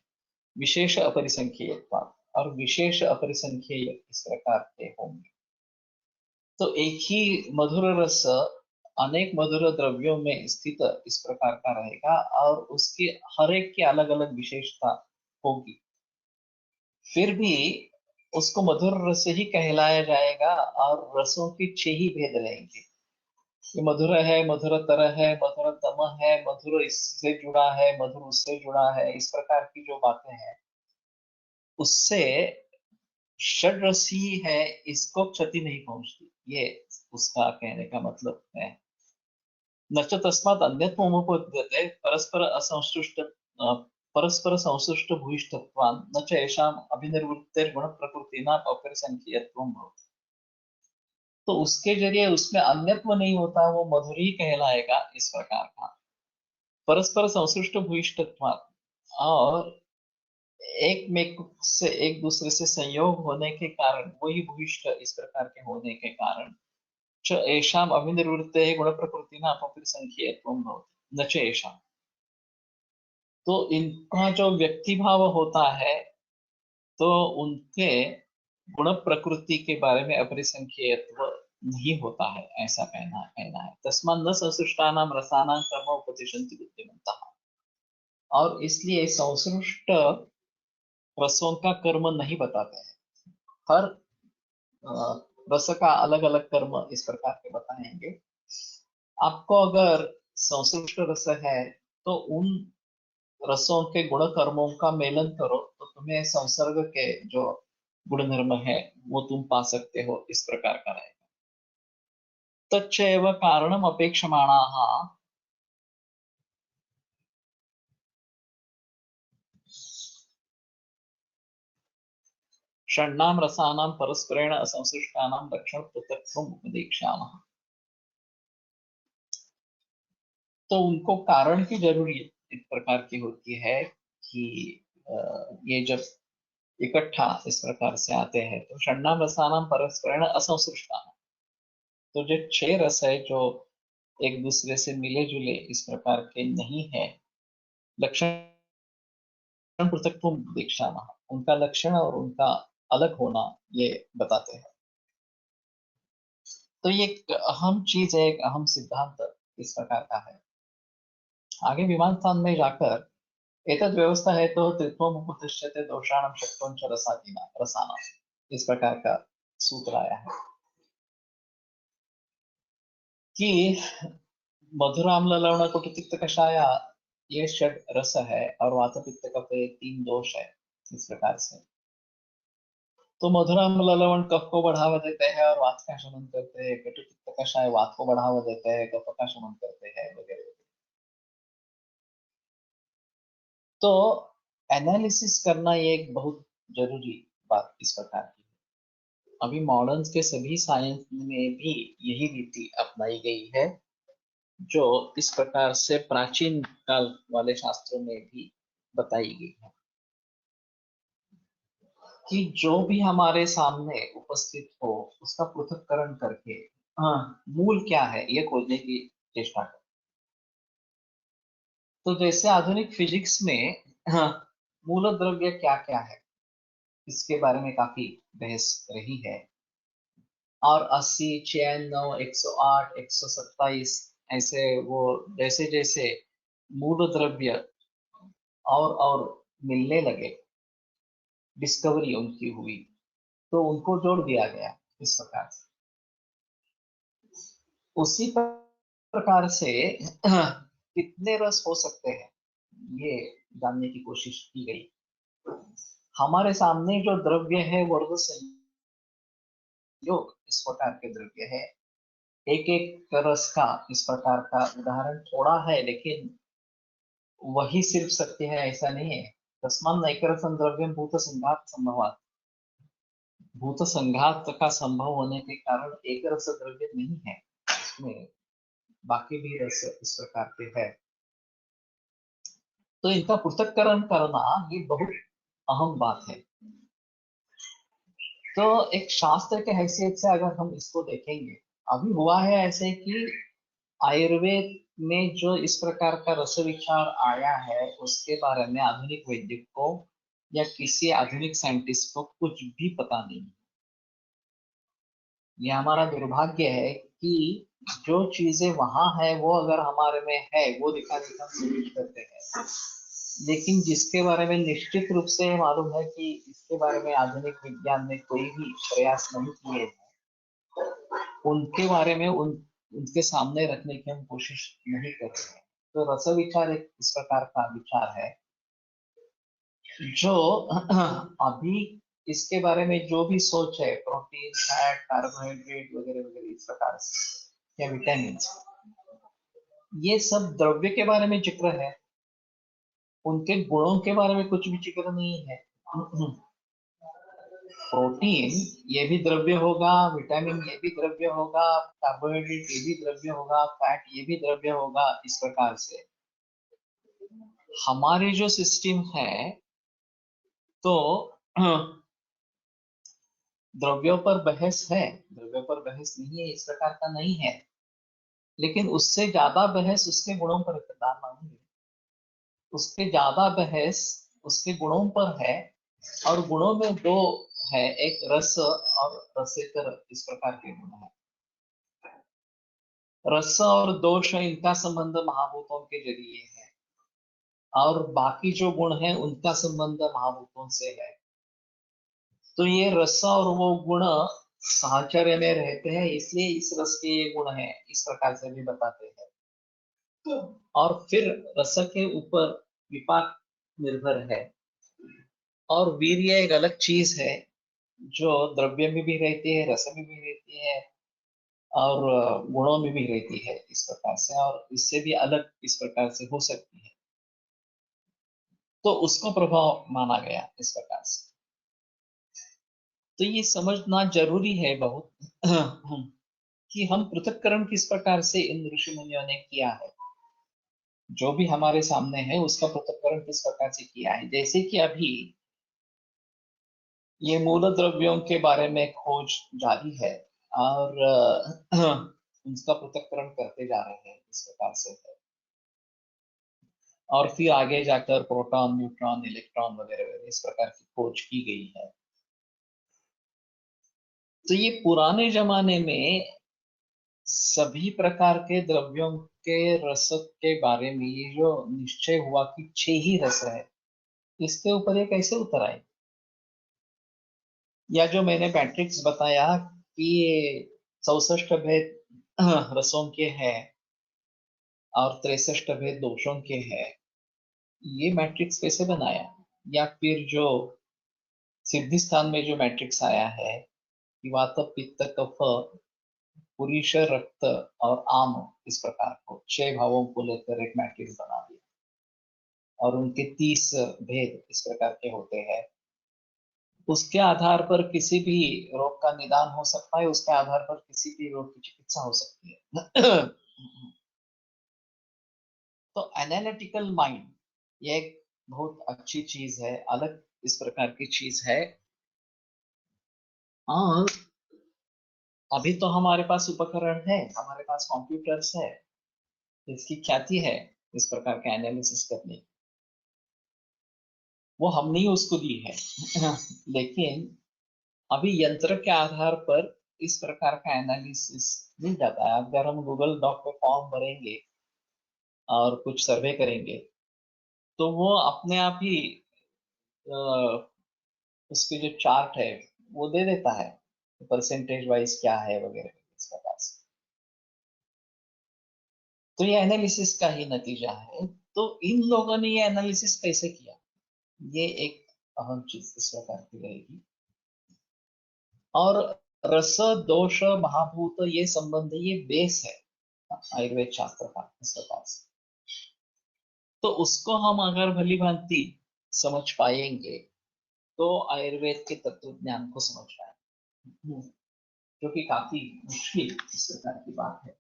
B: विशेष अपरिसंख्येयत्वात्, और विशेष अपरिसंख्येय इस प्रकार के होंगे। तो एक ही मधुर रस अनेक मधुर द्रव्यों में स्थित इस प्रकार का रहेगा और उसकी हर एक की अलग अलग विशेषता होगी, फिर भी उसको मधुर रस ही कहलाया जाएगा और रसों के 6 ही भेद रहेंगे। ये मधुर है, मधुरतर है, मधुरतम है, मधुर इससे जुड़ा है, मधुर उससे जुड़ा है, इस प्रकार की जो बातें हैं उससे षड्रसी है इसको क्षति नहीं पहुंचती, ये उसका कहने का मतलब है। न च तस्मात् अन्यत्वमुपपद्यते परस्पर संसृष्ट भूयिष्ठत्वान् न च येषाम् अभिनिर्वृत्तेर्गुणप्रकृतीनाम् अपरिसंख्येयत्वं भवति। तो उसके जरिए उसमें अन्यत्व नहीं होता, वो मधुर ही कहलाएगा इस प्रकार का। परस्पर संसृष्ट भूयिष्ठत्वात्, और एक में से एक दूसरे से संयोग होने के कारण वही भूयिष्ठ इस प्रकार के होने के कारण च येषाम् अभिनिर्वृत्तेः गुणप्रकृतीनाम् अपरिसंख्येयत्वं भवति न च येषाम्। तो इनका जो व्यक्ति भाव होता है तो उनके गुण प्रकृति के बारे में अपरिसंख्येयत्व नहीं होता है, ऐसा कहना है। तस्मात् न संसृष्टानां रसानां कर्म उपदिशन्ति बुद्धिमन्तः, और इसलिए संसृष्ट रसों का कर्म नहीं बताते हैं। हर रस का अलग अलग कर्म इस प्रकार के बताएंगे। आपको अगर संश्लिष्ट रस है तो उन रसों के गुण कर्मों का मेलन करो तो तुम्हें संसर्ग के जो गुण धर्म है वो तुम पा सकते हो, इस प्रकार का रहेगा। तच्चैव कारणम अपेक्षमाणाः षण्णां रसानां परस्परेण असंसृष्टानां लक्षण पृथक्त्वम् उपदेक्ष्यामः। तो उनको कारण की जरूरी इस प्रकार की होती है कि ये जब इकट्ठा इस प्रकार से आते हैं तो षण्णाम रसानाम परस्परेण असंसृष्टानाम, तो जो 6 रस है जो एक दूसरे से मिले जुले इस प्रकार के नहीं है, लक्षण पृथक्त्वं दीक्षामः, उनका लक्षण और उनका अलग होना ये बताते हैं। तो ये एक अहम चीज है, एक अहम सिद्धांत इस प्रकार का है। आगे विमान स्थान में जाकर एतद व्यवस्था है तो त्रित्वम उपतिष्ठते दोषाणां शक्त्वं च रसानां, इस प्रकार का सूत्र आया है कि मधुराम्ल लवण कुटुतिक्त कषाय ये षड रस है और वात पित्त कफ ये 3 दोष है इस प्रकार से। तो मधुराम्ल लवण कफ को बढ़ावा देते हैं और वात का शमन करते हैं, कटुतिक्त कषाय वात को बढ़ावा देते हैं, कफ का शमन करते हैं वगैरह। तो एनालिसिस करना ये एक बहुत जरूरी बात इस प्रकार की है। अभी मॉडर्न के सभी साइंस में भी यही रीति अपनाई गई है, जो इस प्रकार से प्राचीन काल वाले शास्त्रों में भी बताई गई है कि जो भी हमारे सामने उपस्थित हो उसका पृथक्करण करके मूल क्या है ये खोजने की चेष्टा करें। तो जैसे आधुनिक फिजिक्स में मूल द्रव्य क्या क्या है इसके बारे में काफी बहस रही है, और 80, 96, 108, 127 ऐसे वो जैसे जैसे मूल द्रव्य और मिलने लगे, डिस्कवरी उनकी हुई, तो उनको जोड़ दिया गया इस प्रकार से। उसी प्रकार से कितने रस हो सकते हैं ये जानने की कोशिश की गई। हमारे सामने जो द्रव्य है वर्ग संयोग इस प्रकार के द्रव्य है, एक एक रस का इस प्रकार का उदाहरण थोड़ा है, लेकिन वही सिर्फ सत्य है ऐसा नहीं है। तस्मात् नैकरसं द्रव्यं भूत संघात संभवात्, भूत संघात का संभव होने के कारण एक रस द्रव्य नहीं है, इसमें बाकी भी रस इस प्रकार के है। तो इनका पृथक्करण करना ये बहुत अहम बात है। तो एक शास्त्र के हैसियत से अगर हम इसको देखेंगे, अभी हुआ है ऐसे कि आयुर्वेद में जो इस प्रकार का रस विचार आया है उसके बारे में आधुनिक वैज्ञानिक को या किसी आधुनिक साइंटिस्ट को कुछ भी पता नहीं। ये हमारा दुर्भाग्य है कि जो चीजें वहां है वो अगर हमारे में है वो दिखाने की हम कोशिश करते हैं, लेकिन जिसके बारे में निश्चित रूप से मालूम है कि इसके बारे में आधुनिक विज्ञान ने कोई भी प्रयास नहीं किए हैं, उनके बारे में उनके सामने रखने की हम कोशिश नहीं करते हैं। तो रस विचार एक इस प्रकार का विचार है जो अभी इसके बारे में जो भी सोच है, प्रोटीन, फैट, कार्बोहाइड्रेट वगैरह वगैरह इस प्रकार से या विटामिन, ये सब द्रव्य के बारे में जिक्र है, उनके गुणों के बारे में कुछ भी जिक्र नहीं है। प्रोटीन ये भी द्रव्य होगा, विटामिन ये भी द्रव्य होगा, कार्बोहाइड्रेट ये भी द्रव्य होगा, फैट ये भी द्रव्य होगा। इस प्रकार से हमारी जो सिस्टम है तो द्रव्यों पर बहस है, द्रव्यों पर बहस नहीं है इस प्रकार का नहीं है, लेकिन उससे ज्यादा बहस उसके गुणों पर है, उससे ज्यादा बहस उसके गुणों पर है। और गुणों में दो है, एक रस और रसेतर इस प्रकार के गुण है। रस और दोष इनका संबंध महाभूतों के जरिए है, और बाकी जो गुण है उनका संबंध महाभूतों से है। तो ये रस और वो गुण साहचर्य में रहते हैं, इसलिए इस रस के ये गुण है इस प्रकार से भी बताते हैं। और फिर रस के ऊपर विपाक निर्भर है, और वीर्य एक अलग चीज है जो द्रव्य में भी रहती है, रस में भी रहती है, और गुणों में भी रहती है इस प्रकार से, और इससे भी अलग इस प्रकार से हो सकती है। तो उसको प्रभाव माना गया इस प्रकार से। तो ये समझना जरूरी है बहुत कि हम पृथक्करण किस प्रकार से इन ऋषि मुनियों ने किया है। जो भी हमारे सामने है उसका पृथक्करण किस प्रकार से किया है। जैसे कि अभी ये मूल द्रव्यों के बारे में खोज जारी है और उसका पृथक्करण करते जा रहे हैं इस प्रकार से है। और फिर आगे जाकर प्रोटॉन, न्यूट्रॉन, इलेक्ट्रॉन वगैरह वगैरह इस प्रकार की खोज की गई है। तो ये पुराने जमाने में सभी प्रकार के द्रव्यों के रस के बारे में ये जो निश्चय हुआ कि 6 ही रस है, इसके ऊपर ये कैसे उतर आए? या जो मैंने मैट्रिक्स बताया कि ये 64 भेद रसों के हैं और 63 भेद दोषों के हैं, ये मैट्रिक्स कैसे बनाया? या फिर जो सिद्धि स्थान में जो मैट्रिक्स आया है कि वात पित्त कफ पुरुष रक्त और आम, इस प्रकार को 6 भावों को लेकर एक मैट्रिक्स बना दिया और उनके 30 भेद इस प्रकार के होते हैं। उसके आधार पर किसी भी रोग का निदान हो सकता है, उसके आधार पर किसी भी रोग की चिकित्सा हो सकती है। तो एनालिटिकल माइंड ये एक बहुत अच्छी चीज है, अलग इस प्रकार की चीज है। और अभी तो हमारे पास उपकरण है, हमारे पास कंप्यूटर्स है, इसकी ख्याति है इस प्रकार का एनालिसिस करने की। वो हमने ही उसको दी है। लेकिन अभी यंत्र के आधार पर इस प्रकार का एनालिसिस मिल जाता है। अगर हम गूगल डॉक पे फॉर्म भरेंगे और कुछ सर्वे करेंगे तो वो अपने आप ही अ, उसके जो चार्ट है वो दे देता है, परसेंटेज वाइज क्या है वगैरह इस प्रकार से। तो ये एनालिसिस का ही नतीजा है। तो इन लोगों ने ये एनालिसिस कैसे किया, ये एक अहम चीज इस प्रकार की रहेगी। और रस दोष महाभूत ये संबंध ये बेस है आयुर्वेद शास्त्र का इस प्रकार से। तो उसको हम अगर भली भांति समझ पाएंगे तो आयुर्वेद के तत्व ज्ञान को समझ पाएंगे, जो कि काफी मुश्किल इस प्रकार की बात है।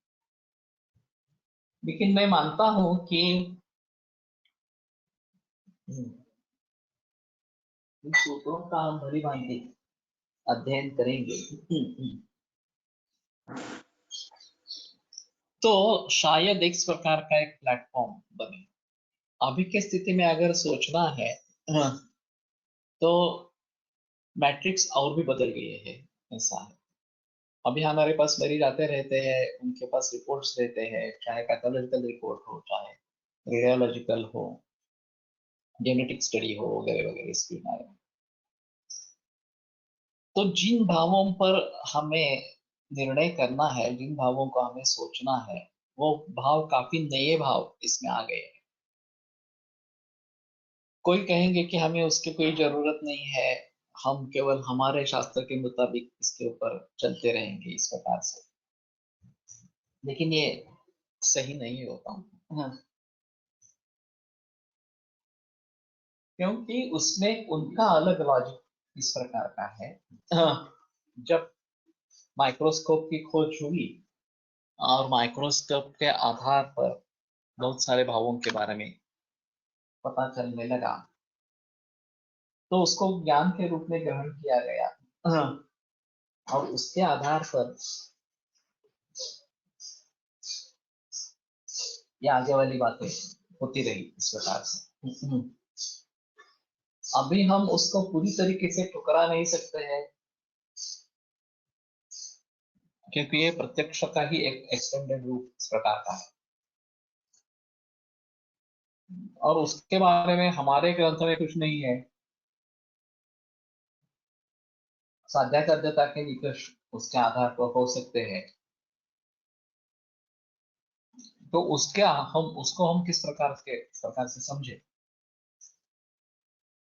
B: लेकिन मैं मानता हूं कि इन सूत्रों का हम भली भांति अध्ययन करेंगे तो शायद एक प्रकार का एक प्लेटफॉर्म बने। अभी की स्थिति में अगर सोचना है तो मैट्रिक्स और भी बदल गए हैं, ऐसा है। अभी हमारे पास मरीज आते रहते हैं, उनके पास रिपोर्ट्स रहते हैं, चाहे पैथोलॉजिकल रिपोर्ट हो, चाहे रेडियोलॉजिकल हो, जेनेटिक स्टडी हो वगैरह वगैरह इसके बारे में। तो जिन भावों पर हमें निर्णय करना है, जिन भावों को हमें सोचना है, वो भाव काफी नए भाव इसमें आ गए हैं। कोई कहेंगे कि हमें उसकी कोई जरूरत नहीं है, हम केवल हमारे शास्त्र के मुताबिक इसके ऊपर चलते रहेंगे इस प्रकार से। लेकिन ये सही नहीं होता। हाँ, क्योंकि उसमें उनका अलग लॉजिक इस प्रकार का है। हाँ, जब माइक्रोस्कोप की खोज हुई और माइक्रोस्कोप के आधार पर बहुत सारे भावों के बारे में पता चलने लगा तो उसको ज्ञान के रूप में ग्रहण किया गया। हाँ, और उसके आधार पर ये आगे वाली बातें होती रही इस प्रकार से। अभी हम उसको पूरी तरीके से ठुकरा नहीं सकते हैं, क्योंकि ये प्रत्यक्ष का ही एक एक्सटेंडेड रूप इस प्रकार का है। और उसके बारे में हमारे ग्रंथ में कुछ नहीं है। साध्यासाध्यता के निकष उसके आधार पर हो सकते हैं। तो उसके हम उसको हम किस प्रकार से समझे,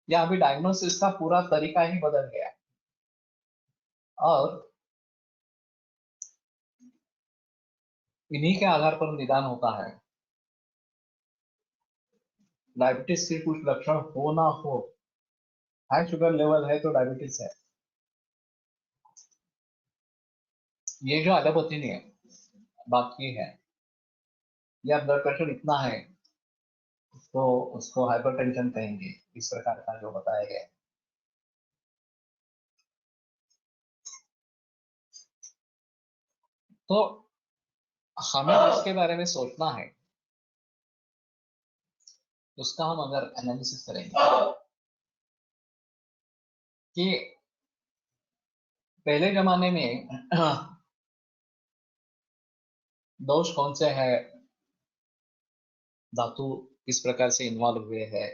B: या अभी डायग्नोसिस का पूरा तरीका ही बदल गया है। और इन्हीं के आधार पर निदान होता है। डायबिटीज के कुछ लक्षण हो ना हो, हाई शुगर लेवल है तो डायबिटीज है, ये जो अदब होती नहीं है, बात ये है। या ब्लड प्रेशर इतना है तो उसको हाइपरटेंशन कहेंगे, इस प्रकार का जो बताया गया है। तो हमें उसके बारे में सोचना है, उसका हम अगर एनालिसिस करेंगे कि पहले जमाने में दोष कौन से है, धातु किस प्रकार से इन्वॉल्व हुए हैं,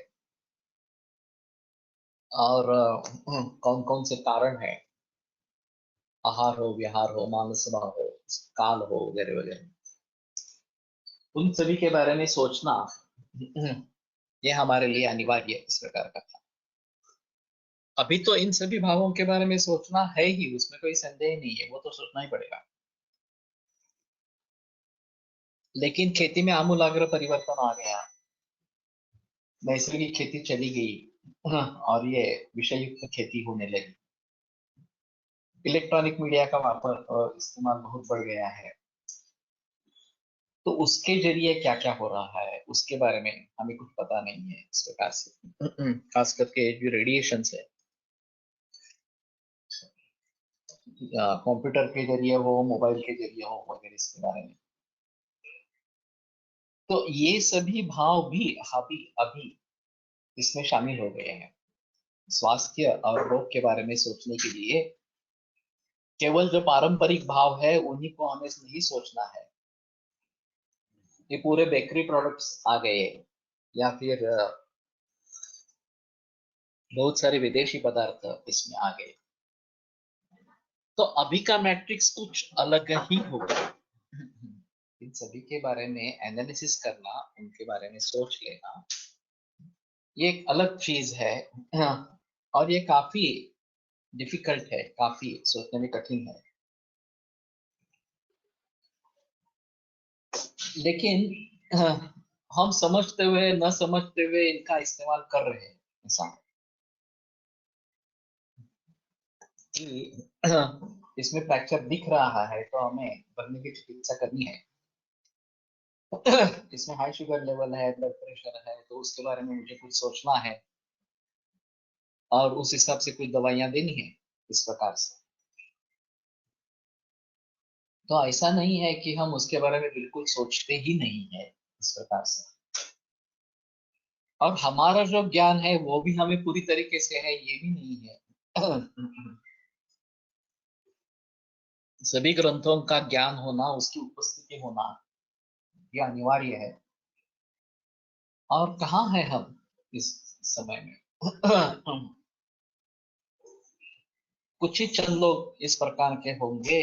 B: और कौन कौन से कारण है, आहार हो, विहार हो, मानसवा हो, काल हो, वगैरह वगैरह, उन सभी के बारे में सोचना ये हमारे लिए अनिवार्य है, इस प्रकार का था। अभी तो इन सभी भावों के बारे में सोचना है ही, उसमें कोई संदेह नहीं है, वो तो सोचना ही पड़ेगा। लेकिन खेती में आमूलाग्र परिवर्तन आ गया, नैसर्गिक खेती चली गई और ये विषय युक्त खेती होने लगी। इलेक्ट्रॉनिक मीडिया का वापर और इस्तेमाल बहुत बढ़ गया है, तो उसके जरिए क्या क्या हो रहा है उसके बारे में हमें कुछ पता नहीं है इस प्रकार से। खास करके जो रेडिएशन है, कंप्यूटर के जरिए हो, मोबाइल के जरिए हो, वगैरह, इसके बारे में। तो ये सभी भाव भी अभी अभी इसमें शामिल हो गए हैं। स्वास्थ्य और रोग के बारे में सोचने के लिए केवल जो पारंपरिक भाव है उन्हीं को हमें नहीं सोचना है। ये पूरे बेकरी प्रोडक्ट्स आ गए, या फिर बहुत सारे विदेशी पदार्थ इसमें आ गए, तो अभी का मैट्रिक्स कुछ अलग ही होगा। इन सभी के बारे में एनालिसिस करना, उनके बारे में सोच लेना, ये एक अलग चीज है। और ये काफी डिफिकल्ट है, काफी सोचने में कठिन है। लेकिन हम समझते हुए न समझते हुए इनका इस्तेमाल कर रहे हैं इंसान, कि इसमें फ्रैक्चर दिख रहा है तो हमें भरने की चिकित्सा करनी है। इसमें हाई शुगर लेवल है, ब्लड प्रेशर है, तो उसके बारे में मुझे कुछ सोचना है और उस हिसाब से कुछ दवाइयां देनी है, इस प्रकार से। तो ऐसा नहीं है कि हम उसके बारे में बिल्कुल सोचते ही नहीं है, इस प्रकार से। और हमारा जो ज्ञान है वो भी हमें पूरी तरीके से है, ये भी नहीं है। सभी ग्रंथों का ज्ञान होना, उसकी उपस्थिति होना, ये अनिवार्य है। और कहाँ है हम इस समय में? कुछ ही चंद लोग इस प्रकार के होंगे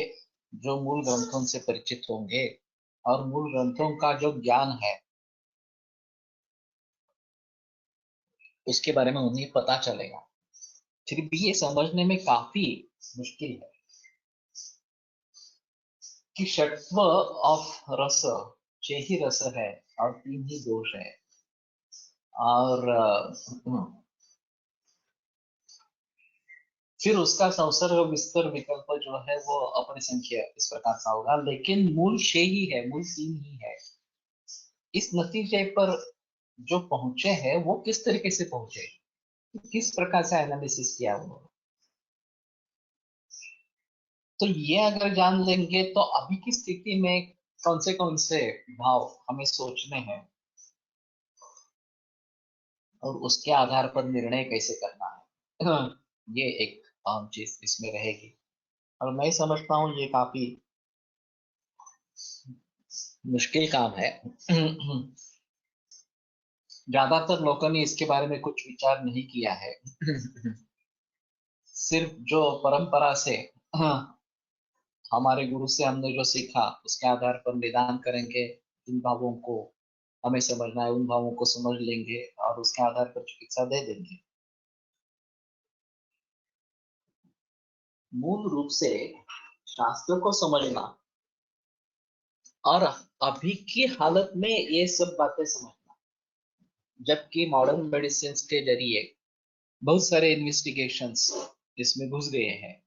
B: जो मूल ग्रंथों से परिचित होंगे, और मूल ग्रंथों का जो ज्ञान है उसके बारे में उन्हें पता चलेगा। फिर भी ये समझने में काफी मुश्किल है कि षट्व ऑफ रस, 6 ही रस है और 3 ही दोष है, और फिर उसका संसर्ग विस्तार विकल्प जो है वो अपरिसंख्य इस प्रकार का होगा, लेकिन मूल 6 ही है, मूल 3 ही है। इस नतीजे पर जो पहुंचे हैं वो किस तरीके से पहुंचे, किस प्रकार से एनालिसिस किया वो, तो ये अगर जान लेंगे तो अभी की स्थिति में कौन से भाव हमें सोचने हैं और उसके आधार पर निर्णय कैसे करना है, ये एक अहम चीज इसमें रहेगी। और मैं समझता हूँ ये काफी मुश्किल काम है। ज्यादातर लोगों ने इसके बारे में कुछ विचार नहीं किया है। सिर्फ जो परंपरा से हमारे गुरु से हमने जो सीखा उसके आधार पर निदान करेंगे, इन भावों को हमें समझना है, उन भावों को समझ लेंगे और उसके आधार पर चिकित्सा दे देंगे। मूल रूप से शास्त्रों को समझना और अभी की हालत में ये सब बातें समझना, जबकि मॉडर्न मेडिसिन के जरिए बहुत सारे इन्वेस्टिगेशंस इसमें घुस गए हैं,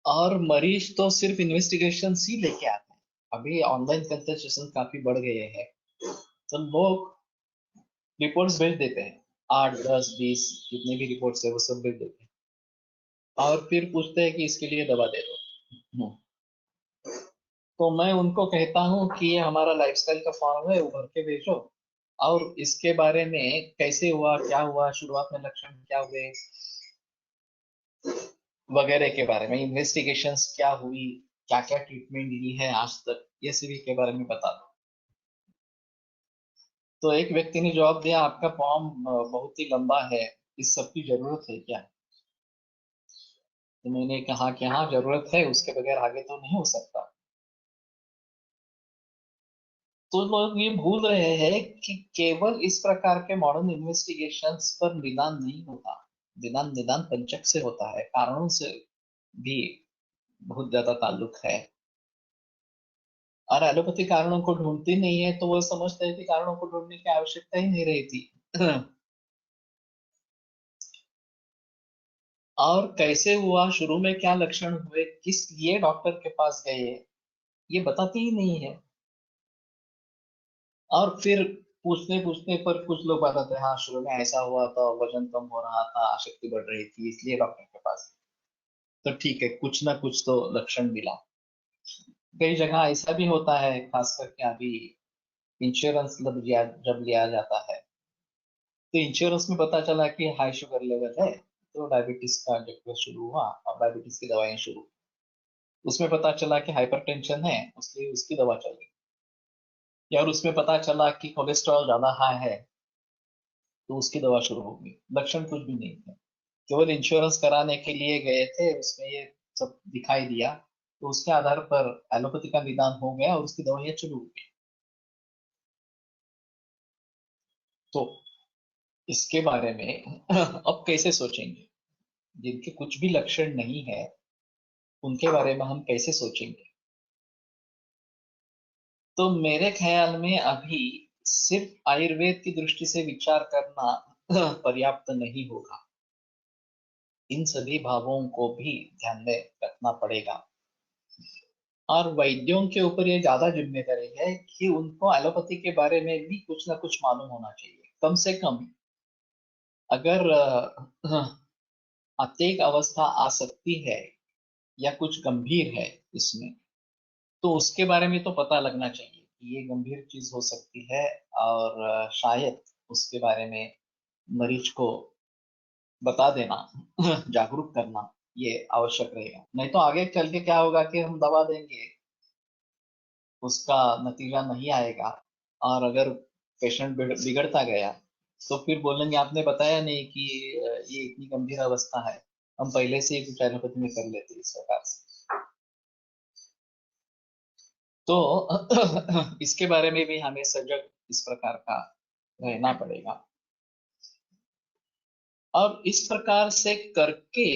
B: और मरीज तो सिर्फ इन्वेस्टिगेशन ही लेके आते हैं। अभी ऑनलाइन कंसल्टेशन काफी बढ़ गए हैं, तो लोग रिपोर्ट्स भेज देते हैं, 8, 10, 20 जितने भी रिपोर्ट्स है वो सब भेज देते हैं, और फिर पूछते हैं कि इसके लिए दवा दे दो। तो मैं उनको कहता हूँ कि ये हमारा लाइफस्टाइल का फॉर्म है, उभर के भेजो, और इसके बारे में कैसे हुआ, क्या हुआ, शुरुआत में लक्षण क्या हुए वगैरह के बारे में, इन्वेस्टिगेशंस क्या हुई, क्या क्या ट्रीटमेंट ली है आज तक, ये सभी के बारे में बता दो। तो एक व्यक्ति ने जवाब दिया, आपका फॉर्म बहुत ही लंबा है, इस सब की जरूरत है क्या? तो मैंने कहा कि हाँ जरूरत है, उसके बगैर आगे तो नहीं हो सकता। तो लोग ये भूल रहे हैं कि केवल इस प्रकार के मॉडर्न इन्वेस्टिगेशंस पर निदान नहीं होता, निदान निदान पंचक से होता है, कारणों से भी बहुत ज्यादा ताल्लुक है। और एलोपैथी कारणों को ढूंढती नहीं है, तो वो समझते हैं कि कारणों को ढूंढने की आवश्यकता ही नहीं रहती। और कैसे हुआ, शुरू में क्या लक्षण हुए, किस लिए डॉक्टर के पास गए, ये बताती ही नहीं है। और फिर पूछने पूछने पर कुछ लोग बताते हैं, हाँ शुरू में ऐसा हुआ था, वजन कम हो रहा था, शक्ति बढ़ रही थी, इसलिए डॉक्टर के पास गए। तो ठीक है, कुछ ना कुछ तो लक्षण मिला। कई जगह ऐसा भी होता है, खास करके अभी इंश्योरेंस जब लिया जाता है, तो इंश्योरेंस में पता चला कि हाई शुगर लेवल है, तो डायबिटीज का जब शुरू हुआ और डायबिटीज की दवाएं शुरू, उसमें पता चला कि हाइपरटेंशन है, उसलिए उसकी दवा चल रही। या और उसमें पता चला कि कोलेस्ट्रॉल ज्यादा हाई है, तो उसकी दवा शुरू हो गई। लक्षण कुछ भी नहीं थे, केवल इंश्योरेंस कराने के लिए गए थे, उसमें ये सब दिखाई दिया, तो उसके आधार पर एलोपैथी का निदान हो गया और उसकी दवाइयां शुरू हो गई। तो इसके बारे में अब कैसे सोचेंगे, जिनके कुछ भी लक्षण नहीं है उनके बारे में हम कैसे सोचेंगे? तो मेरे ख्याल में अभी सिर्फ आयुर्वेद की दृष्टि से विचार करना पर्याप्त नहीं होगा, इन सभी भावों को भी ध्यान में रखना पड़ेगा। और वैद्यों के ऊपर ये ज्यादा जिम्मेदारी है कि उनको एलोपैथी के बारे में भी कुछ ना कुछ मालूम होना चाहिए, कम से कम। अगर अत्येक अवस्था आ सकती है या कुछ गंभीर है इसमें, तो उसके बारे में तो पता लगना चाहिए कि ये गंभीर चीज हो सकती है, और शायद उसके बारे में मरीज को बता देना, जागरूक करना, ये आवश्यक रहेगा। नहीं तो आगे चल के क्या होगा कि हम दवा देंगे, उसका नतीजा नहीं आएगा, और अगर पेशेंट बिगड़ता गया, तो फिर बोलेंगे आपने बताया नहीं कि ये इतनी गंभीर अवस्था है, हम पहले से ही कुछ एलोपैथी में कर लेते इस प्रकार से। तो इसके बारे में भी हमें सजग इस प्रकार का रहना पड़ेगा। और इस प्रकार से करके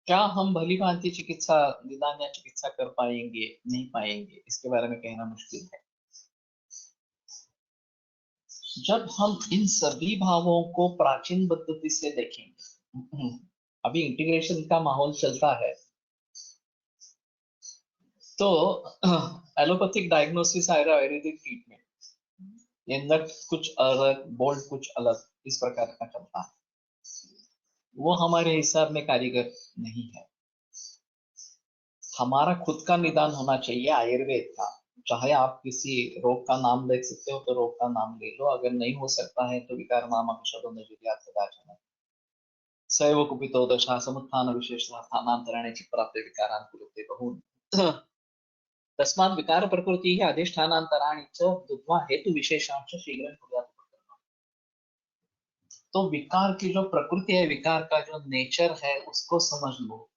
B: क्या हम भली भांति चिकित्सा निदान या चिकित्सा कर पाएंगे, नहीं पाएंगे, इसके बारे में कहना मुश्किल है। जब हम इन सभी भावों को प्राचीन पद्धति से देखेंगे, अभी इंटीग्रेशन का माहौल चलता है, तो एलोपैथिक डायग्नोसिस आयुर्वेदिक ट्रीटमेंट, ये नट कुछ अलग, बोल्ट कुछ अलग, इस प्रकार का चलता है, वो हमारे हिसाब में कारीगर नहीं है। हमारा खुद का निदान होना चाहिए आयुर्वेद का। चाहे आप किसी रोग का नाम ले सकते हो तो रोग का नाम ले लो, अगर नहीं हो सकता है तो विकार नाम औषधो निर्यात सैव कुपितो दशा समुत्थान विशेष स्थानांतराणे चित्प्राप्ते विकारान् कुरुते बहून्। तस्मात् विकार प्रकृति अधिष्ठानांतराणि च बुद्ध्वा हेतु विशेषांश शीघ्रं कुर्यात् उपक्रमः। तो विकार की जो प्रकृति है, विकार का जो नेचर है, उसको समझ लो,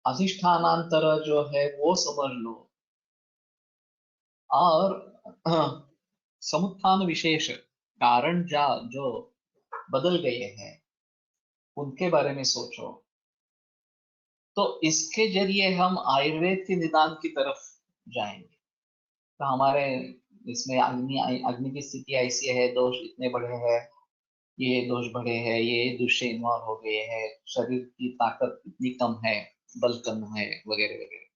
B: अधिष्ठानांतर जो है वो समझ लो, और समुत्थान विशेष कारण जो बदल गए हैं उनके बारे में सोचो। तो इसके जरिए हम आयुर्वेद के निदान की तरफ जाएंगे। तो हमारे इसमें अग्नि अग्नि की स्थिति ऐसी है, दोष इतने बड़े हैं, ये दोष बड़े हैं, ये दूसरे इन्वॉल्व हो गए हैं, शरीर की ताकत इतनी कम है, बल कम है, वगैरह वगैरह,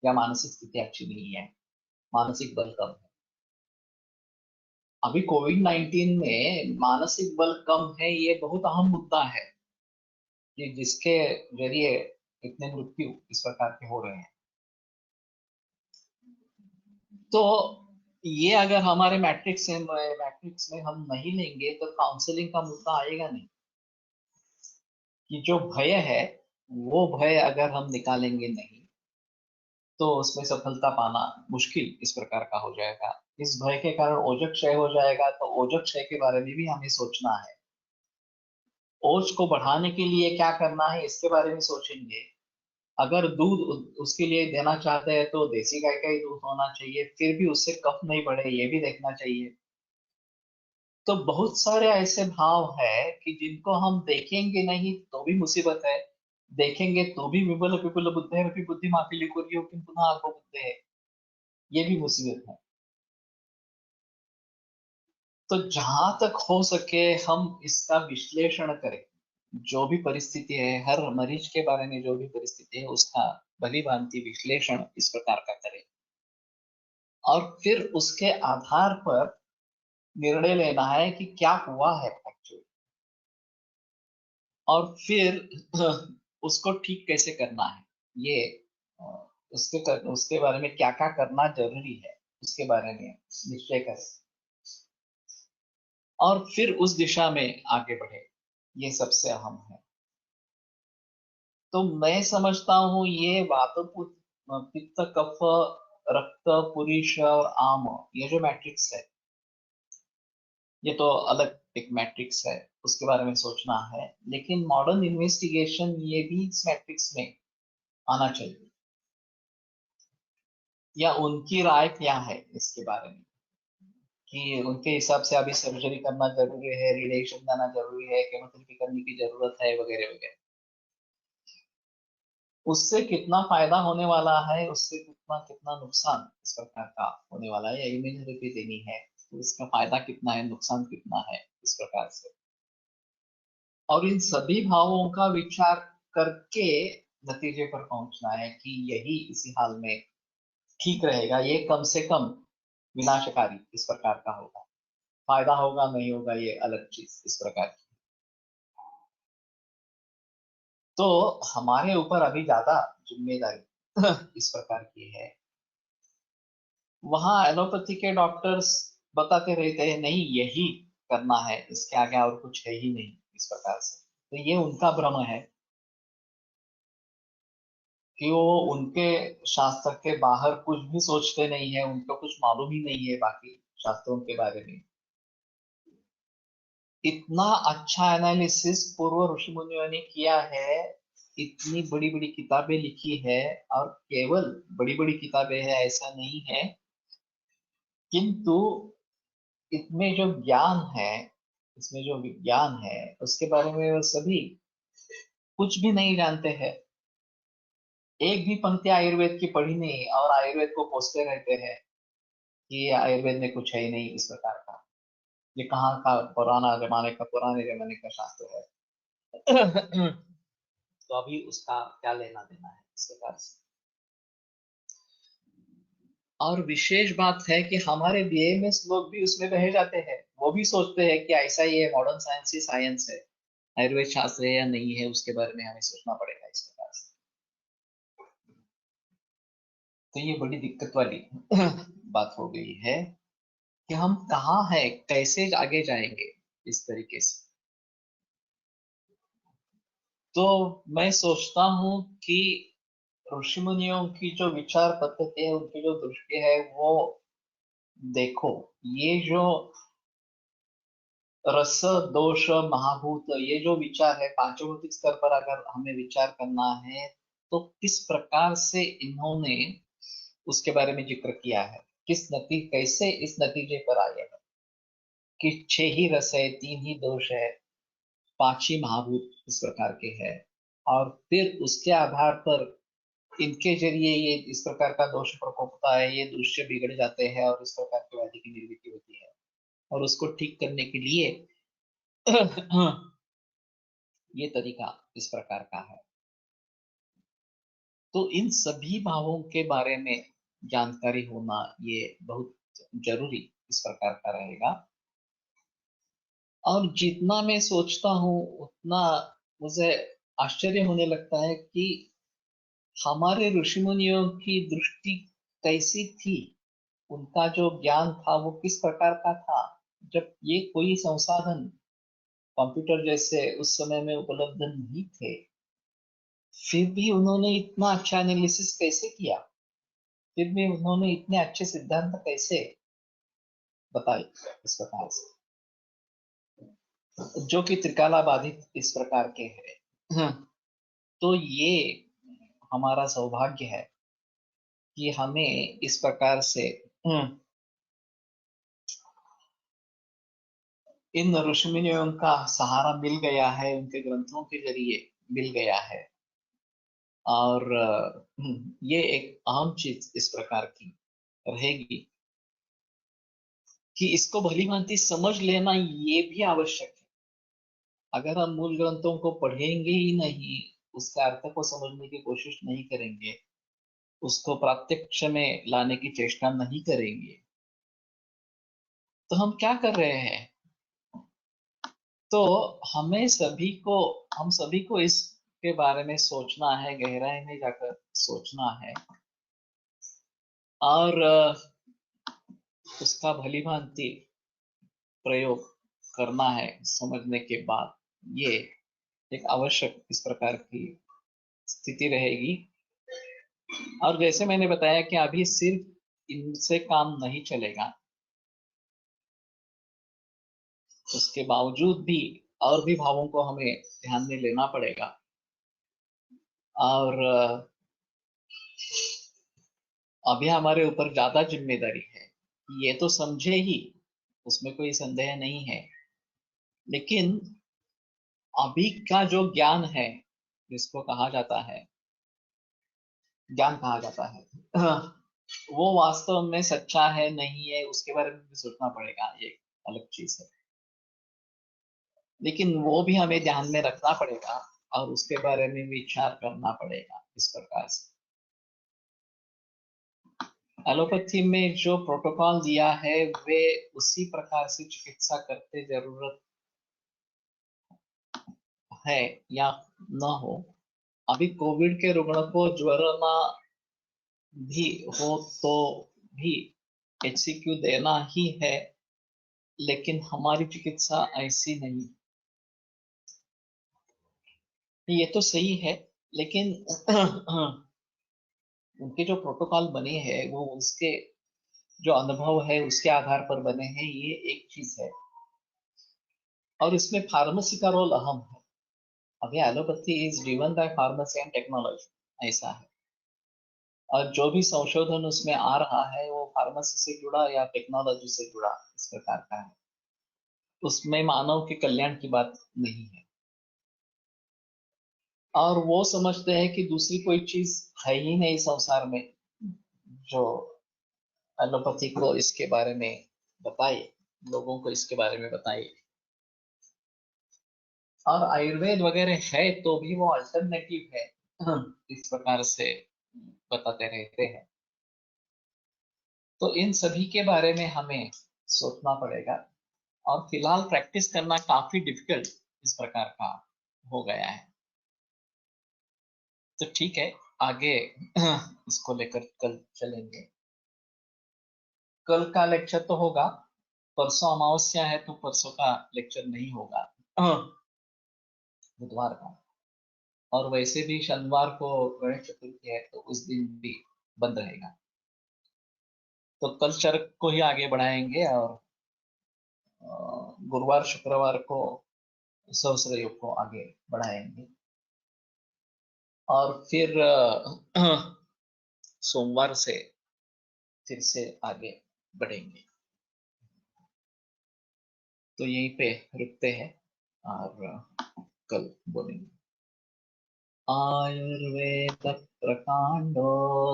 B: या मानसिक स्थिति अच्छी नहीं है, मानसिक बल कम है। अभी कोविड-19 में मानसिक बल कम है, ये बहुत अहम मुद्दा है कि जिसके जरिए इतने मृत्यु इस प्रकार के हो रहे हैं। तो ये अगर हमारे मैट्रिक्स में हम नहीं लेंगे तो काउंसलिंग का मुद्दा आएगा नहीं, कि जो भय है वो भय अगर हम निकालेंगे नहीं तो उसमें सफलता पाना मुश्किल इस प्रकार का हो जाएगा। इस भय के कारण ओजः क्षय हो जाएगा, तो ओजः क्षय के बारे में भी हमें सोचना है। ओज को बढ़ाने के लिए क्या करना है इसके बारे में सोचेंगे। अगर दूध उसके लिए देना चाहते हैं तो देसी गाय का ही दूध होना चाहिए, फिर भी उससे कफ नहीं बढ़े ये भी देखना चाहिए। तो बहुत सारे ऐसे भाव है कि जिनको हम देखेंगे नहीं तो भी मुसीबत है, देखेंगे तो भी विबल विपुल बुद्धे बुद्धि मापी लिखोरियो किम पुनः आगो बुद्धे है, ये भी मुसीबत है। तो जहां तक हो सके हम इसका विश्लेषण करें। जो भी परिस्थिति है, हर मरीज के बारे में जो भी परिस्थिति है उसका भली भांति विश्लेषण इस प्रकार का करें और फिर उसके आधार पर निर्णय लेना है कि क्या हुआ है एक्चुअली, और फिर उसको ठीक कैसे करना है। ये उसके बारे में क्या क्या करना जरूरी है उसके बारे में निश्चय करें और फिर उस दिशा में आगे बढ़े, ये सबसे अहम है। तो मैं समझता हूँ ये वात पित्त कफ रक्त पुरुष और आम, ये जो मैट्रिक्स है ये तो अलग एक मैट्रिक्स है, उसके बारे में सोचना है। लेकिन मॉडर्न इन्वेस्टिगेशन ये भी इस मैट्रिक्स में आना चाहिए, या उनकी राय क्या है इसके बारे में, कि उनके हिसाब से अभी सर्जरी करना जरूरी है, रेडिएशन देना जरूरी है, केमोथेरेपी करने की जरूरत है, वगैरह वगैरह। उससे कितना फायदा होने वाला है, उससे कितना कितना नुकसान इस प्रकार का होने वाला है, या इम्यूनोथेरेपी देनी है तो इसका फायदा कितना है, नुकसान कितना है, इस प्रकार से। और इन सभी भावों का विचार करके नतीजे पर पहुंचना है कि यही इसी हाल में ठीक रहेगा, ये कम से कम विनाशकारी इस प्रकार का होगा। फायदा होगा नहीं होगा ये अलग चीज इस प्रकार की। तो हमारे ऊपर अभी ज्यादा जिम्मेदारी इस प्रकार की है। वहां एलोपैथी के डॉक्टर्स बताते रहते हैं नहीं यही करना है, इसके आगे और कुछ है ही नहीं इस प्रकार से। तो ये उनका भ्रम है कि वो उनके शास्त्र के बाहर कुछ भी सोचते नहीं है, उनको कुछ मालूम ही नहीं है बाकी शास्त्रों के बारे में। इतना अच्छा एनालिसिस पूर्व ऋषि मुनियों ने किया है, इतनी बड़ी बड़ी किताबें लिखी है, और केवल बड़ी बड़ी किताबें है ऐसा नहीं है, किंतु इसमें जो ज्ञान है, इसमें जो विज्ञान है उसके बारे में वो सभी कुछ भी नहीं जानते हैं। एक भी पंक्ति आयुर्वेद की पढ़ी नहीं और आयुर्वेद को कोसते रहते हैं कि ये आयुर्वेद में कुछ है ही नहीं इस प्रकार का, ये कहाँ का पुराने जमाने का शास्त्र है। तो अभी उसका क्या लेना देना है इस प्रकार से। और विशेष बात है कि हमारे बीएमएस लोग भी उसमें बह जाते हैं, वो भी सोचते हैं कि ऐसा ही है, मॉडर्न साइंस ही साइंस है, आयुर्वेद शास्त्र है या नहीं है उसके बारे में हमें सोचना पड़ेगा इस प्रकार से। तो ये बड़ी दिक्कत वाली बात हो गई है कि हम कहाँ है, कैसे आगे जाएंगे इस तरीके से। तो मैं सोचता हूँ कि ऋषि मुनियों की जो विचार पद्धति है, उनकी जो दृष्टि है वो देखो, ये जो रस दोष महाभूत, ये जो विचार है पांचों भौतिक स्तर पर अगर हमें विचार करना है तो किस प्रकार से इन्होंने उसके बारे में जिक्र किया है, कैसे इस नतीजे पर आए हैं कि छह ही रस है, तीन ही दोष है, पांच ही महाभूत इस प्रकार के हैं। और फिर उसके आधार पर इनके जरिए ये इस प्रकार का दोष प्रकोप होता है, ये दृश्य बिगड़ जाते हैं और इस प्रकार की व्याधि की निर्मित होती है। और उसको ठीक करने के लिए ये तरीका इस प्रकार का है। तो इन सभी भावों के बारे में जानकारी होना ये बहुत जरूरी इस प्रकार का रहेगा। और जितना मैं सोचता हूँ उतना मुझे आश्चर्य होने लगता है कि हमारे ऋषि मुनियों की दृष्टि कैसी थी, उनका जो ज्ञान था वो किस प्रकार का था। जब ये कोई संसाधन कंप्यूटर जैसे उस समय में उपलब्ध नहीं थे, फिर भी उन्होंने इतना अच्छा एनालिसिस कैसे किया, फिर भी उन्होंने इतने अच्छे सिद्धांत कैसे बताए इस प्रकार से, जो कि त्रिकाला बाधित इस प्रकार के है। तो ये हमारा सौभाग्य है कि हमें इस प्रकार से इन ऋषि मुनियों का सहारा मिल गया है, उनके ग्रंथों के जरिए मिल गया है। और ये एक अहम चीज इस प्रकार की रहेगी कि इसको भली भांति समझ लेना ये भी आवश्यक है। अगर हम मूल ग्रंथों को पढ़ेंगे ही नहीं, उसके अर्थ को समझने की कोशिश नहीं करेंगे, उसको प्रत्यक्ष में लाने की चेष्टा नहीं करेंगे, तो हम क्या कर रहे हैं। तो हम सभी को इसके बारे में सोचना है, गहराई में जाकर सोचना है और उसका भली भांति प्रयोग करना है। समझने के बाद ये एक आवश्यक इस प्रकार की स्थिति रहेगी। और जैसे मैंने बताया कि अभी सिर्फ इनसे काम नहीं चलेगा, उसके बावजूद भी और भी भावों को हमें ध्यान में लेना पड़ेगा। और अभी हमारे ऊपर ज्यादा जिम्मेदारी है, ये तो समझे ही, उसमें कोई संदेह नहीं है। लेकिन अभी का जो ज्ञान है, जिसको कहा जाता है ज्ञान कहा जाता है, वो वास्तव में सच्चा है नहीं है उसके बारे में भी सोचना पड़ेगा, ये अलग चीज है। लेकिन वो भी हमें ध्यान में रखना पड़ेगा और उसके बारे में विचार करना पड़ेगा इस प्रकार से। एलोपैथी में जो प्रोटोकॉल दिया है वे उसी प्रकार से चिकित्सा करते जरूरत है या न हो। अभी कोविड के रुग्ण को ज्वर ना भी हो तो भी HCQ देना ही है, लेकिन हमारी चिकित्सा ऐसी नहीं। ये तो सही है, लेकिन उनके जो प्रोटोकॉल बने हैं वो उसके जो अनुभव है उसके आधार पर बने हैं, ये एक चीज है। और इसमें फार्मेसी का रोल अहम है। अभी allopathy is driven by pharmacy and technology, ऐसा है। और जो भी संशोधन उसमें आ रहा है वो फार्मेसी से जुड़ा या टेक्नोलॉजी से जुड़ा इस प्रकार का है, उसमें मानव के कल्याण की बात नहीं है। और वो समझते हैं कि दूसरी कोई चीज है ही नहीं संसार में जो एलोपैथी को इसके बारे में बताए, लोगों को इसके बारे में बताए। और आयुर्वेद वगैरह है तो भी वो अल्टरनेटिव है, इस प्रकार से बताते रहते हैं। तो इन सभी के बारे में हमें सोचना पड़ेगा। और फिलहाल प्रैक्टिस करना काफी डिफिकल्ट इस प्रकार का हो गया है। तो ठीक है, आगे इसको लेकर कल चलेंगे। कल का लेक्चर तो होगा, परसों अमावस्या है तो परसों का लेक्चर नहीं होगा, बुधवार का। और वैसे भी शनिवार को गणेश चतुर्थी है तो उस दिन भी बंद रहेगा। तो कल चरक को ही आगे बढ़ाएंगे और गुरुवार शुक्रवार को सहस्त्र योग को आगे बढ़ाएंगे। और फिर सोमवार से फिर से आगे बढ़ेंगे। तो यहीं पे रुकते हैं और कल बोलेंगे। आयुर्वेद प्रकांडो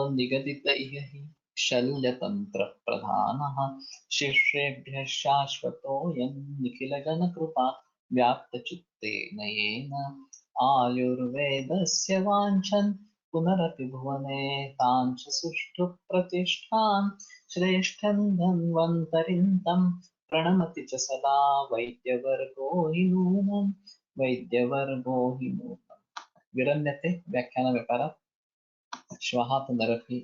B: निगदितैः हि शल्यतंत्र प्रधानः शिष्येभ्यः शाश्वतोऽयं निखिलजनकृपा व्याप्तचित्तेन येन आयुर्वेदस्य वाञ्छन् पुनरपि भुवने तां च सुष्ठु प्रतिष्ठां श्रेष्ठं धन्वन्तरिं तं प्रणमति च सदा वैद्यवर्गो हि नूनं वैद्यवर्गो हि नूनं विरम्यते व्याख्यानव्यपारात् श्वः पुनरपि